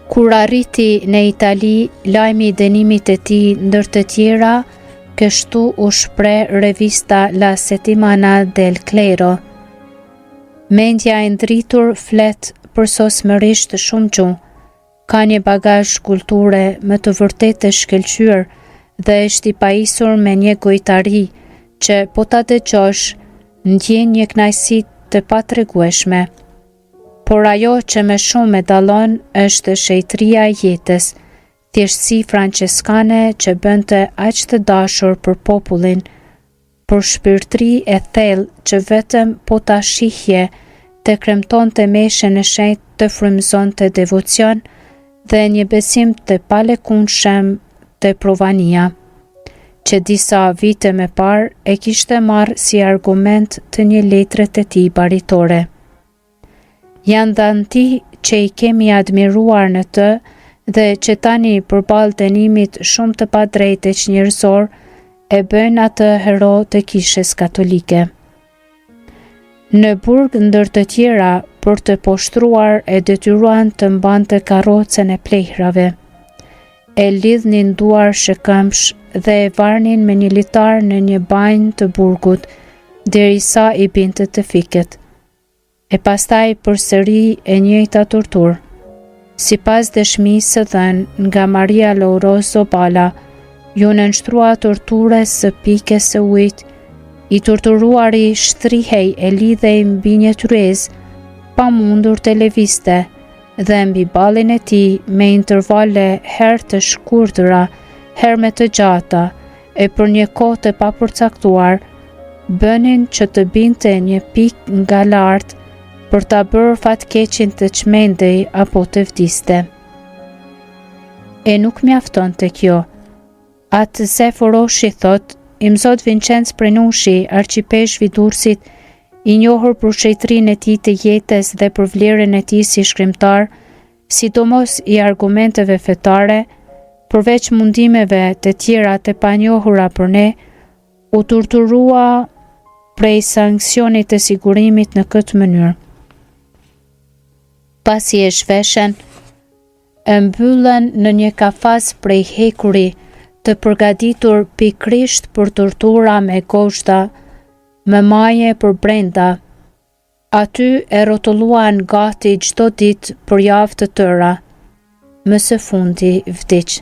Kur arriti në Itali, lajmi i dënimit të tij ndër të tjera, kështu u shpreh revista La Settimana del Clero. Mendja e ndritur flet përsosmërisht shumë gjuhë, ka një bagazh kulture më të vërtetë të shkëlqyer dhe është i pajisur me një gojtari që po ta dëgjosh ndjen një kënaqësi të patregueshme. Por ajo që më shumë e dallon është shejtëria e jetës, thjeshtësi franceskane që bënte aq të dashur për popullin, për shpirtëri e thellë që vetëm po ta shihje të kremtonte meshën e shenjtë, të frymëzonte devocion dhe një besim të palekundshëm të Provania, që disa vite më parë e kishte marrë si argument të një letre të tij baritore. Janë dhanti që i kemi admiruar në të dhe që tani përballë dënimit shumë të padrejtë njerëzor e bën atë hero të kishës katolike. Në burg ndër të tjera, për të poshtruar e detyruan të mbante karrocën e plehrave. E lidhnin duar shëkëmsh dhe e varnin me një litar në një banjë të burgut, derisa i binte të fiket. E pastaj përsëri e njëjta torturë. Sipas dëshmisë së dhënë nga Maria Lourozo Bala, ju nënshtrua torturës së pikës së ujit, i torturuari shtrihej e lidhej mbi një tryezë pa mundur të lëvizte dhe mbi ballin e tij me intervale herë të shkurtra, herë me të gjata e për një kohë të papërcaktuar, bënin që të binte një pikë nga lart për ta bërë fatkeqin të çmendej apo të vdiste. E nuk mjafton të kjo. Atë Zeforoshi thot, Imzot Vincenz Prenushi, arqipeshvi i Durrësit, i njohur për shejtërinë e tij të jetës dhe për vlerën e tij si shkrimtar, sidomos i argumenteve fetare, përveç mundimeve të tjera të panjohura për ne, u torturua prej sanksionit të sigurimit në këtë mënyrë. Pasi e shveshen, e mbyllën në një kafaz prej hekuri të përgatitur pikrisht për tortura me goshta, me maje për brenda. Aty e rrotulluan gati çdo ditë për javë të tëra. Më së fundi vdiq.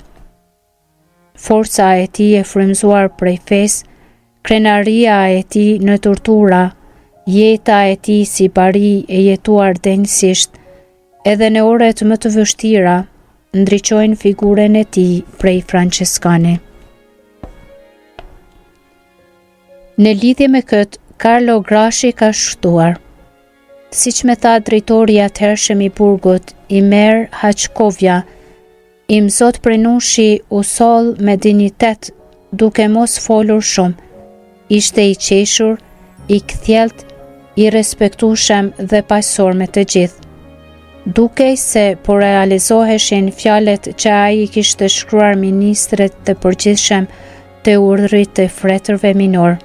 Forca e tij e frymzuar prej fesë, krenaria e tij në tortura, jeta e tij si bari e jetuar denjësisht, edhe në oret më të vështira, ndriçojnë figurën e tij prej franciskani. Në lidhje me këtë, Carlo Grashi ka shtuar: siç më tha drejtori i atëhershëm i burgut, Imer Hachkovja, i mësot Prenushi u soll me dignitet, duke mos folur shumë. Ishte i qeshur, i kthjellët, i respektueshëm dhe paqësor me të gjithë. Dukej se po realizoheshin fjalët që ai i kishte shkruar ministrit të përgjithshëm të urdhrit të fretërve minor.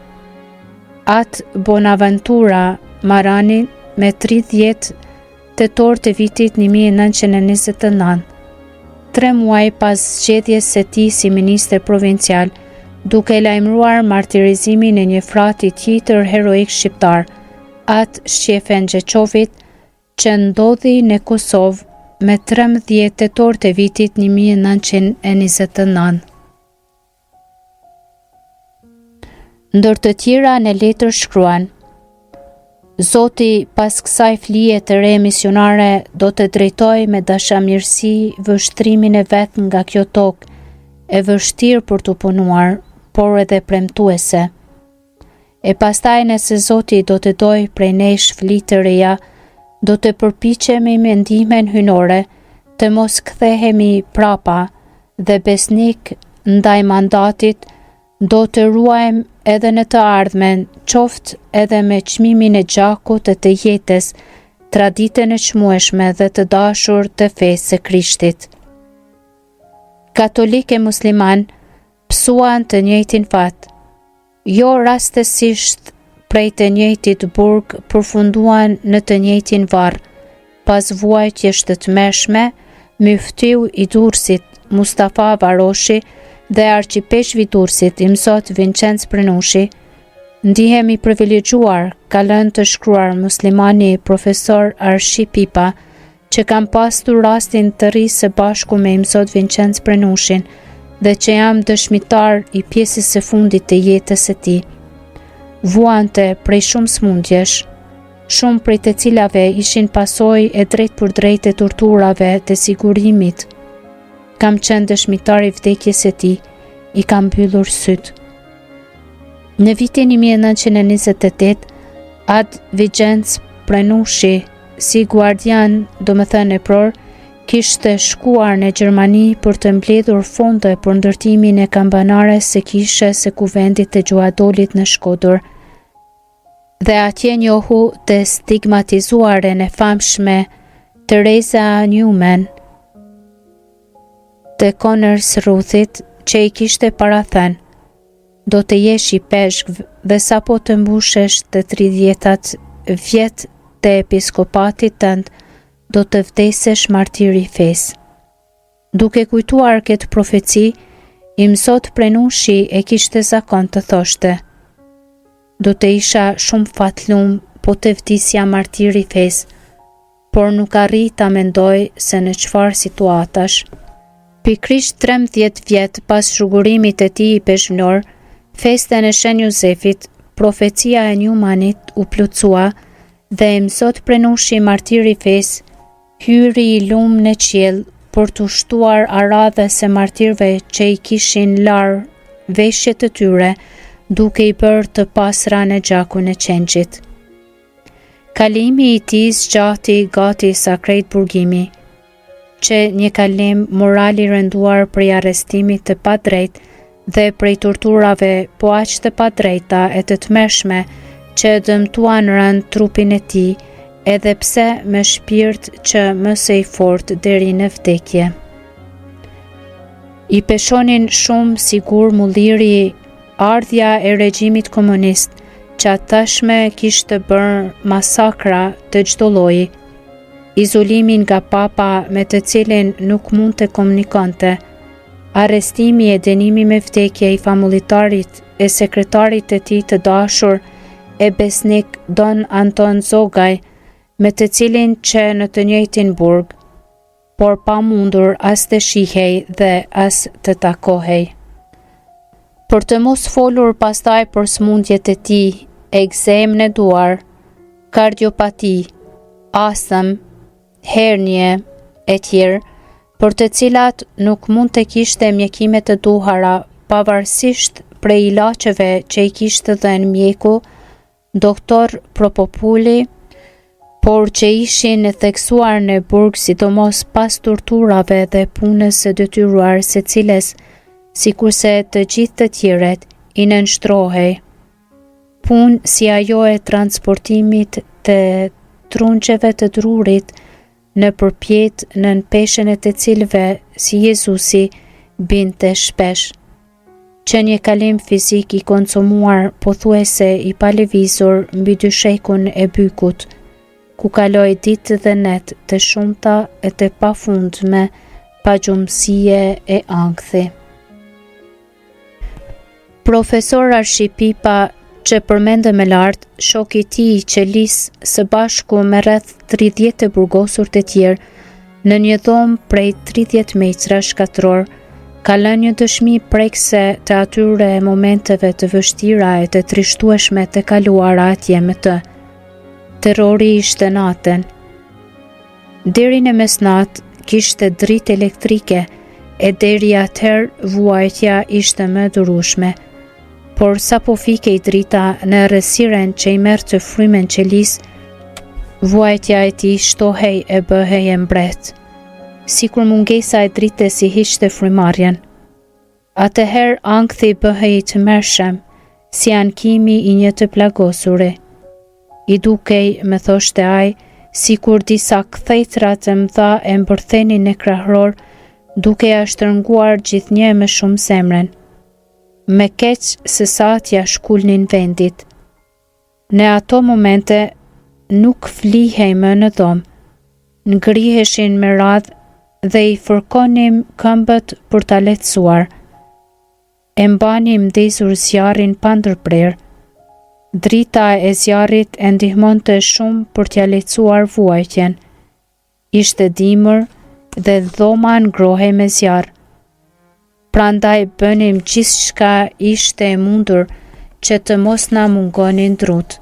At Bonaventura Marani me 30 tetor të vitit 1929, 3 muaj pas zgjedhjes së tij si ministër provincial, duke lajmëruar martirizimin e një frati tjetër heroik shqiptar, At Shefenxheqovit, që ndodhi në Kosovë me 13 tetor të vitit 1929. Ndër të tjera në letër shkruan: Zoti pas kësaj flije të re misionare do të drejtoj me dashamirësi vështrimin e vet nga kjo tokë, e vështirë për të punuar, por edhe premtuese. E pastaj nëse Zoti do të doj prej nesh flitë të reja, do të përpiqemi me ndihmën hyjnore të mos kthehemi prapa dhe besnik ndaj mandatit, do të ruajmë edhe në të ardhmen, qoftë edhe me çmimin e gjakut të jetës, traditën e çmueshme dhe të dashur të fesë së Krishtit. Katolik e musliman psuan të njëjtin fat. Jo rastësisht prej të njëjtit burg përfunduan në të njëjtin varr, pas vuajtjes të tmerrshme, myftiu i Durrësit Mustafa Varoshi dhe arqipeshvi Durrësit i mësot Vincenc Prenushi. Ndihemi privilegjuar, ka lënë të shkruar muslimani profesor Arshi Pipa, që kam pasur rastin të rri së bashku me mësot Vincenc Prenushin dhe që jam dëshmitar i pjesës së fundit të jetës së tij. Vuante prej shumë smundjesh, shumë prej të cilave ishin pasojë e drejt për drejt e torturave të sigurimit. Kam qenë dëshmitar i vdekjes së tij, i kam mbyllur syt. Në vitin 1928, Ad Vincenc Prenushi, si guardian, domethënë epror, kishte shkuar në Gjermani për të mbledhur fonde për ndërtimin e kambanares së kishës së kuvendit të Gjuadolit në Shkodër. Dhe atje njohu të stigmatizuaren e famshme Teresa Newman të Konnersreuthit, që i kishte parathënë: do të jesh i peshkv dhe sapo të mbushesh të 30 vjet të episkopatit tënd, do të vdesesh martir i fesë. Duke kujtuar këtë profeci, i mësot Prenushi e kishte zakon të thoshte: do të isha shumë fatlum po të vdisja martir i fesë, por nuk arrita mendoj se në çfarë situatash. Pikrisht 13 vjet pas shrugurimit të tij i peshmnor, festen e Shenj Jozefit, profecia e Newmanit u plotësua dhe i mësot Prenushi martir i fesë hyri i lumë në qiell për të shtuar aradhës së martirëve që i kishin larë veshjet të tyre, duke i bërë të pasra në gjakun e qengjit. Kalimi i tij zgjati gati sa krejt burgimi, që një kalim moral i rënduar prej arrestimit të padrejt dhe prej torturave po aq të padrejta e të tmerrshme që dëmtuan rënd trupin e tij, edhe pse me shpirt që më së i fortë deri në vdekje. I peshonin shumë sigur mulliri ardhja e regjimit komunist, që tashme kishte bërë masakra të çdo lloji, izolimin nga papa me të cilin nuk mund të komunikonte, arrestimi e dënimi me vdekje i famulitarit e sekretarit të tij të dashur e besnik Don Anton Zogaj, me të cilin që në të njëjtin burg, por pa mundur as të shihej dhe as të takohej. Për të mos folur pastaj për smundjet e tij, ekzem në duar, kardiopati, astëm, hernie e tjerë, për të cilat nuk mund të kishte mjekime të duhura, pavarësisht prej ilaçeve që i kishte dhënë mjeku, doktor Propopuli, por që ishin e theksuar në burg, sidomos pas torturave dhe punës së detyruar secilës, sikurse të gjithë të tjerët, i nënshtrohej. Punë si ajo e transportimit të trungjeve të drurit në përpjet nën peshën e të cilëve si Jezusi binte shpesh. Që një kalim fizik i konsumuar pothuese i palëvizur mbi dyshekun e bykut, ku kaloi ditë dhe net të shumta e të pafundme pa gjumësie e ankthi. Profesor Arshipipa, që përmendëm më lart, shoku i tij Qelis, së bashku me rreth 30 të burgosur të tjerë, në një dhomë prej 30 metra shkatror, ka lënë një dëshmi prekse të atyre momenteve të vështira e të trishtueshme të kaluara atje me të. Terrori ishte natën. Deri në mesnatë kishte dritë elektrike e deri atëherë vuajtja ishte më durueshme. Por sa po fikej drita në errësiren që i merr të frymën Qelis, vuajtja e tij shtohej e bëhej e mbret, sikur mungesa e dritës i hiqte frymarrjen. Atëherë ankthi bëhej i tmerrshëm, si ankimi i një të plagosuri. I dukej, me thoshte ai, sikur disa kthejtra të mëdha e mbërthenin në krahror, duke ja shtrënguar gjithnjë me shumë zemrën. Me keq se sa t'ja shkulnin vendit. Në ato momente nuk flihej më në dhomë, ngriheshin me radhë dhe i fërkonim këmbët për ta lehtësuar. E mbanim ndezur zjarrin pa ndërprerë. Drita e zjarrit e ndihmonte shumë për t'ja lehtësuar vuajtjen. Ishte dimër dhe dhoma ngrohej me zjarr. Prandaj bënim gjithçka ishte e mundur që të mos na mungonin drut.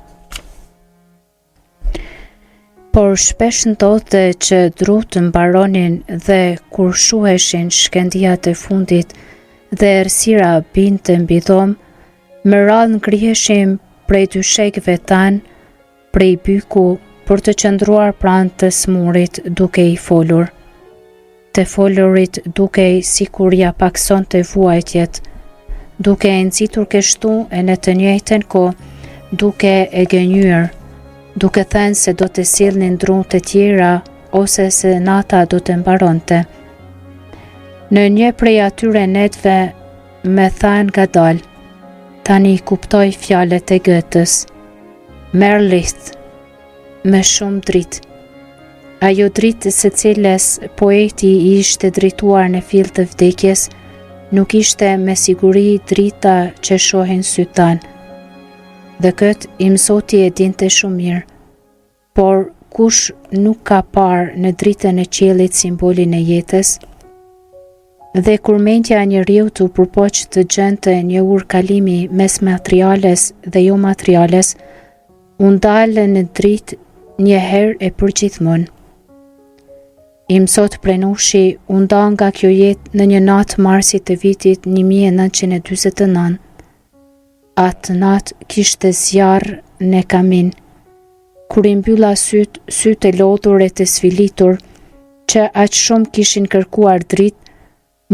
Por shpesh ndodhte që drut mbaronin dhe kur shuheshin shkendijat e fundit dhe errësira binte mbi dhomë, me radhë ngriheshim prej dyshekëve tanë, prej byku, për të qëndruar pranë të smurit duke i folur. Të folurit dukej sikur ja paksonte vuajtjet, duke e nxitur kështu e në të njëjtën kohë duke e gënjur, duke thënë se do të sillnin dru të tjera ose se nata do të mbaronte. Në një prej atyre netve me thanë ngadalë, tani kuptoj fjalët e Goethes. Merr list, me shumë dritë. Ajo dritë se cilës poeti i ishte drituar në fill të vdekjes, nuk ishte me siguri drita që shohin syt tanë. Dhe këtë i mësoti e dinte shumë mirë. Por kush nuk ka parë në dritën e qiellit simbolin e jetës? Dhe kur mendja e njeriut u përpoq të gjente një urkalimi mes materiales dhe jo materiales, u ndalë në dritë një herë e përgjithmonë. I mësot Prenushi u nda nga kjo jetë në një natë marsit të vitit 1949. Atë natë kishte zjarr në kamin. Kur i mbylla sytë e lodhur e të sfilitur, që aq shumë kishin kërkuar dritë,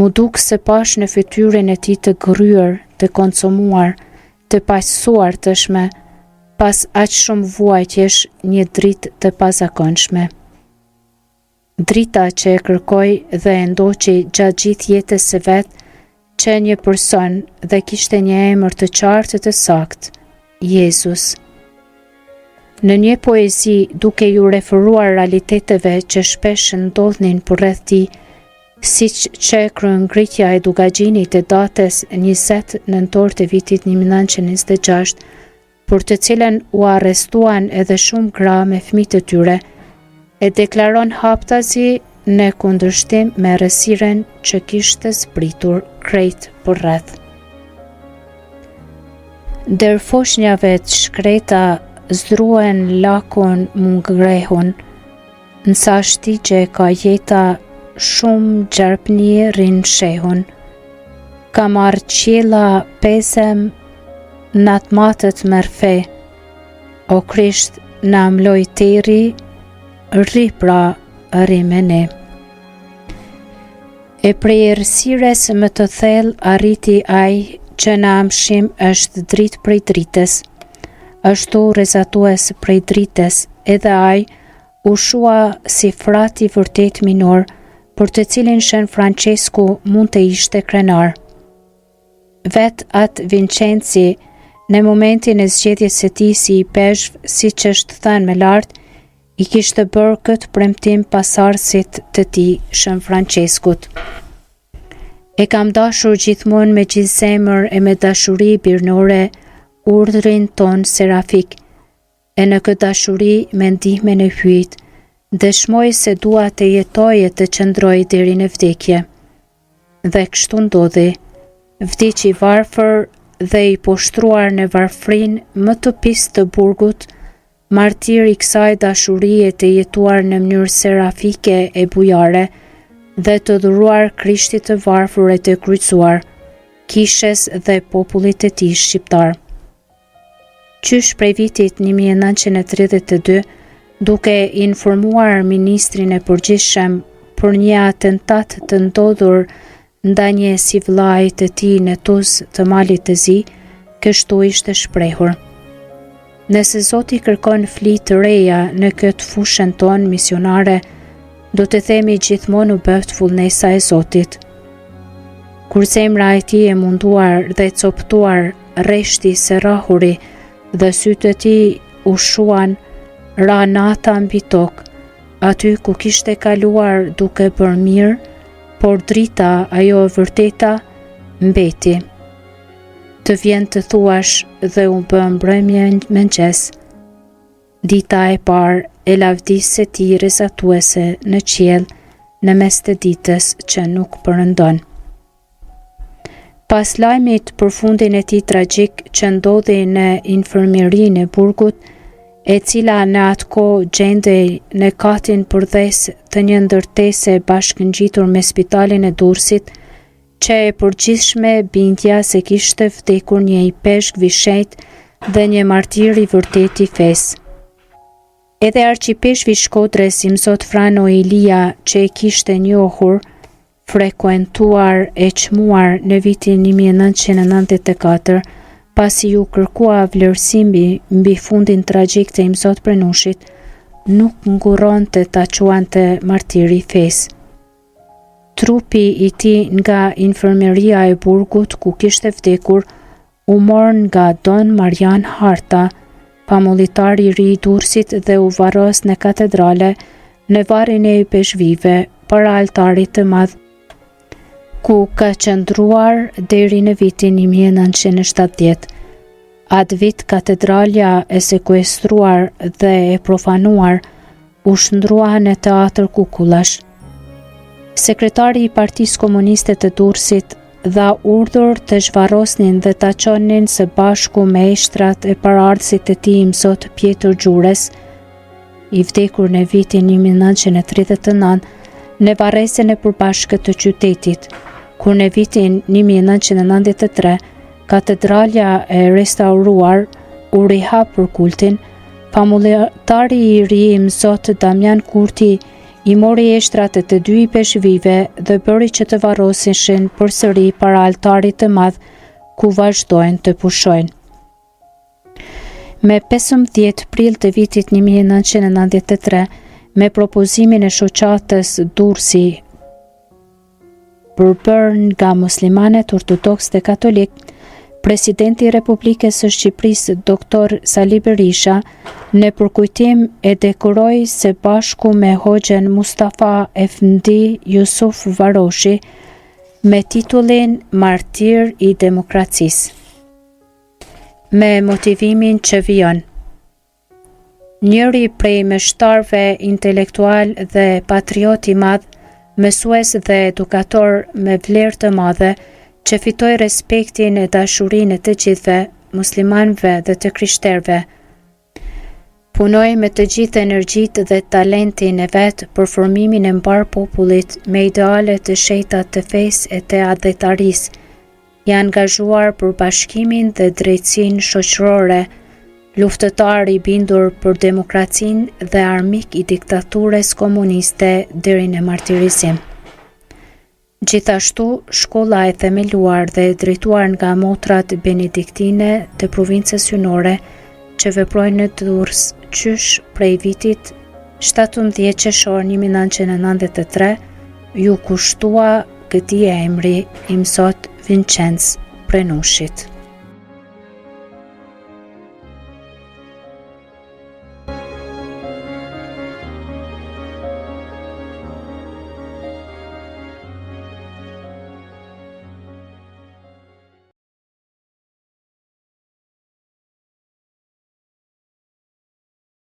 mu duk se pash në fytyrën e tij të gryer, të konsumuar, të paqësuar tashmë, pas aq shumë vuajtjesh një dritë të pazakonshme. Drita që e kërkoi dhe e ndoqi gjatë gjithë jetës së vet, që një person dhe kishte një emër të qartë të saktë, Jezus. Në një poezi duke ju referuar realiteteve që shpesh ndodhnin përreth tij, siç që kryengritja e Dugaxhinit e datës 20 nëntor të vitit 1926, për të cilën u arrestuan edhe shumë gra me fëmijë të tyre, e deklaron haptazi në kundërshtim me errësirën që kishte zbritur krejt përreth. Der foshnjave të shkreta zdruen lakon mu ngrehun, nësa shtigje ka jeta shumë gjarpni rinë shehun. Ka marrë qila pesem natë matët mërfe. O Krisht na mloj teri, rri pra rri me ne. E prej errësires më të thellë arriti ai që na amshim është dritë prej dritës, ashtu rezatues prej dritës, edhe ai u shua si frati vërtet minor, për të cilin Shën Francesku mund të ishte krenar. Vet atë Vincenzi, në momentin e zgjedhjes së tij si i peshv, siç është thënë më lart, i kishte bërë këtë premtim pasardhësit të tij Shën Franceskut. E kam dashur gjithmonë me gjithë zemër e me dashuri birnore urdhrin ton serafik, e në këtë dashuri me ndihmën e hyjt, dëshmoj se dua të jetoj e të qëndroj deri në vdekje. Dhe kështu ndodhi, vdiq i varfër dhe i poshtruar në varfrin më të pistë të burgut, martir i kësaj dashurie të jetuar në mënyrë serafike e bujare, dhe të dhuruar Krishtit të varfër e të kryqëzuar, kishes dhe popullit të tij shqiptar. Qysh prej vitit 1932, duke informuar ministrin e përgjithshëm për një atentat të ndodhur ndaj një si vllait të tij në Tuzë të Malit të Zi, kështu ishte shprehur: Nëse Zoti kërkon fli të reja në këtë fushën tonë misionare, do të themi gjithmonë u bëft vullnesa e Zotit. Kur zemra e tij e munduar dhe coptuar rreshti së rrahuri dhe sytë e tij u shuan, ra nata mbi tokë, aty ku kishte kaluar duke bërë mirë, por drita, ajo e vërteta, mbeti. Të vjen të thuash dhe u bë mbrëmje mëngjes. Dita e parë e lavdisë së tij rezatuese në qiell në mes të ditës që nuk përëndon. Pas lajmit për fundin e tij tragjik që ndodhi në infirmerinë e burgut, e cila në atë kohë gjendej në katin përdes të një ndërtese bashkëngjitur me spitalin e Durrësit, që e përgjithshme bindja se kishte vdekur një i peshk vishet dhe një martir i vërtet i fesë. Edhe arqipeshvi Shkodrës i Mzot Frano Ilia, që e kishte njohur, frekuentuar e çmuar në vitin 1994, pasi ju kërkua vlerësimi mbi fundin tragjik të Mzot Prenushit, nuk nguronte ta quante martiri i fesë. Trupi i tij nga infirmeria e burgut ku kishte vdekur u mor nga Don Marian Harta, pamullitar i ri i Durrësit, dhe u varros në katedrale në varrin e peshvive para altarit të madh, ku ka qëndruar deri në vitin 1970. Atë vit katedralja e sekuestruar dhe e profanuar u shndrua në teatër kukullash. Sekretari i Partisë Komuniste të Durrësit dha urdhër të zhvarrosnin dhe ta çonin së bashku me eshtrat e paraardhësit të tij Mzot Pjetër Gjures, i vdekur në vitin 1939, në varresën e përbashkët të qytetit, kur në vitin 1993 katedralja e restauruar u rihap për kultin, pamullatari i ri Mzot Damian Kurti i mori eshtrat e të dy i peshvive dhe bëri që të varroseshin përsëri para altarit të madh ku vazhdojnë të pushojnë. Me 15 prill të vitit 1993, me propozimin e shoqatës Durrësi përbërë nga muslimanet ortodoks dhe katolik, Presidenti i Republikës së Shqipërisë, Dr. Sali Berisha, në përkujtim e dekoroi së bashku me Hoxhen Mustafa Efendi Jusuf Varoshi me titullin Martir i Demokracisë, me motivimin që vijon. Njëri prej meshtarëve intelektual dhe patriot i madh, mësues dhe edukator me vlerë të madhe, që fitoi respektin e dashurinë të gjithëve, muslimanëve dhe të krishterëve. Punoi me të gjithë energjitë dhe talentin e vet për formimin e mbar popullit me ideale të shejta të fesë e të adhetarisë. I angazhuar për bashkimin dhe drejtësinë shoqërore, luftëtar i bindur për demokracinë dhe armik i diktaturës komuniste deri në martirizim. Gjithashtu, shkolla e themeluar dhe drejtuar nga motrat benediktine të provincës hyjnore që veprojnë në Durrës qysh prej vitit 17 qershor 1993 ju kushtua këtij emri i mësot Vincenz Prenushit.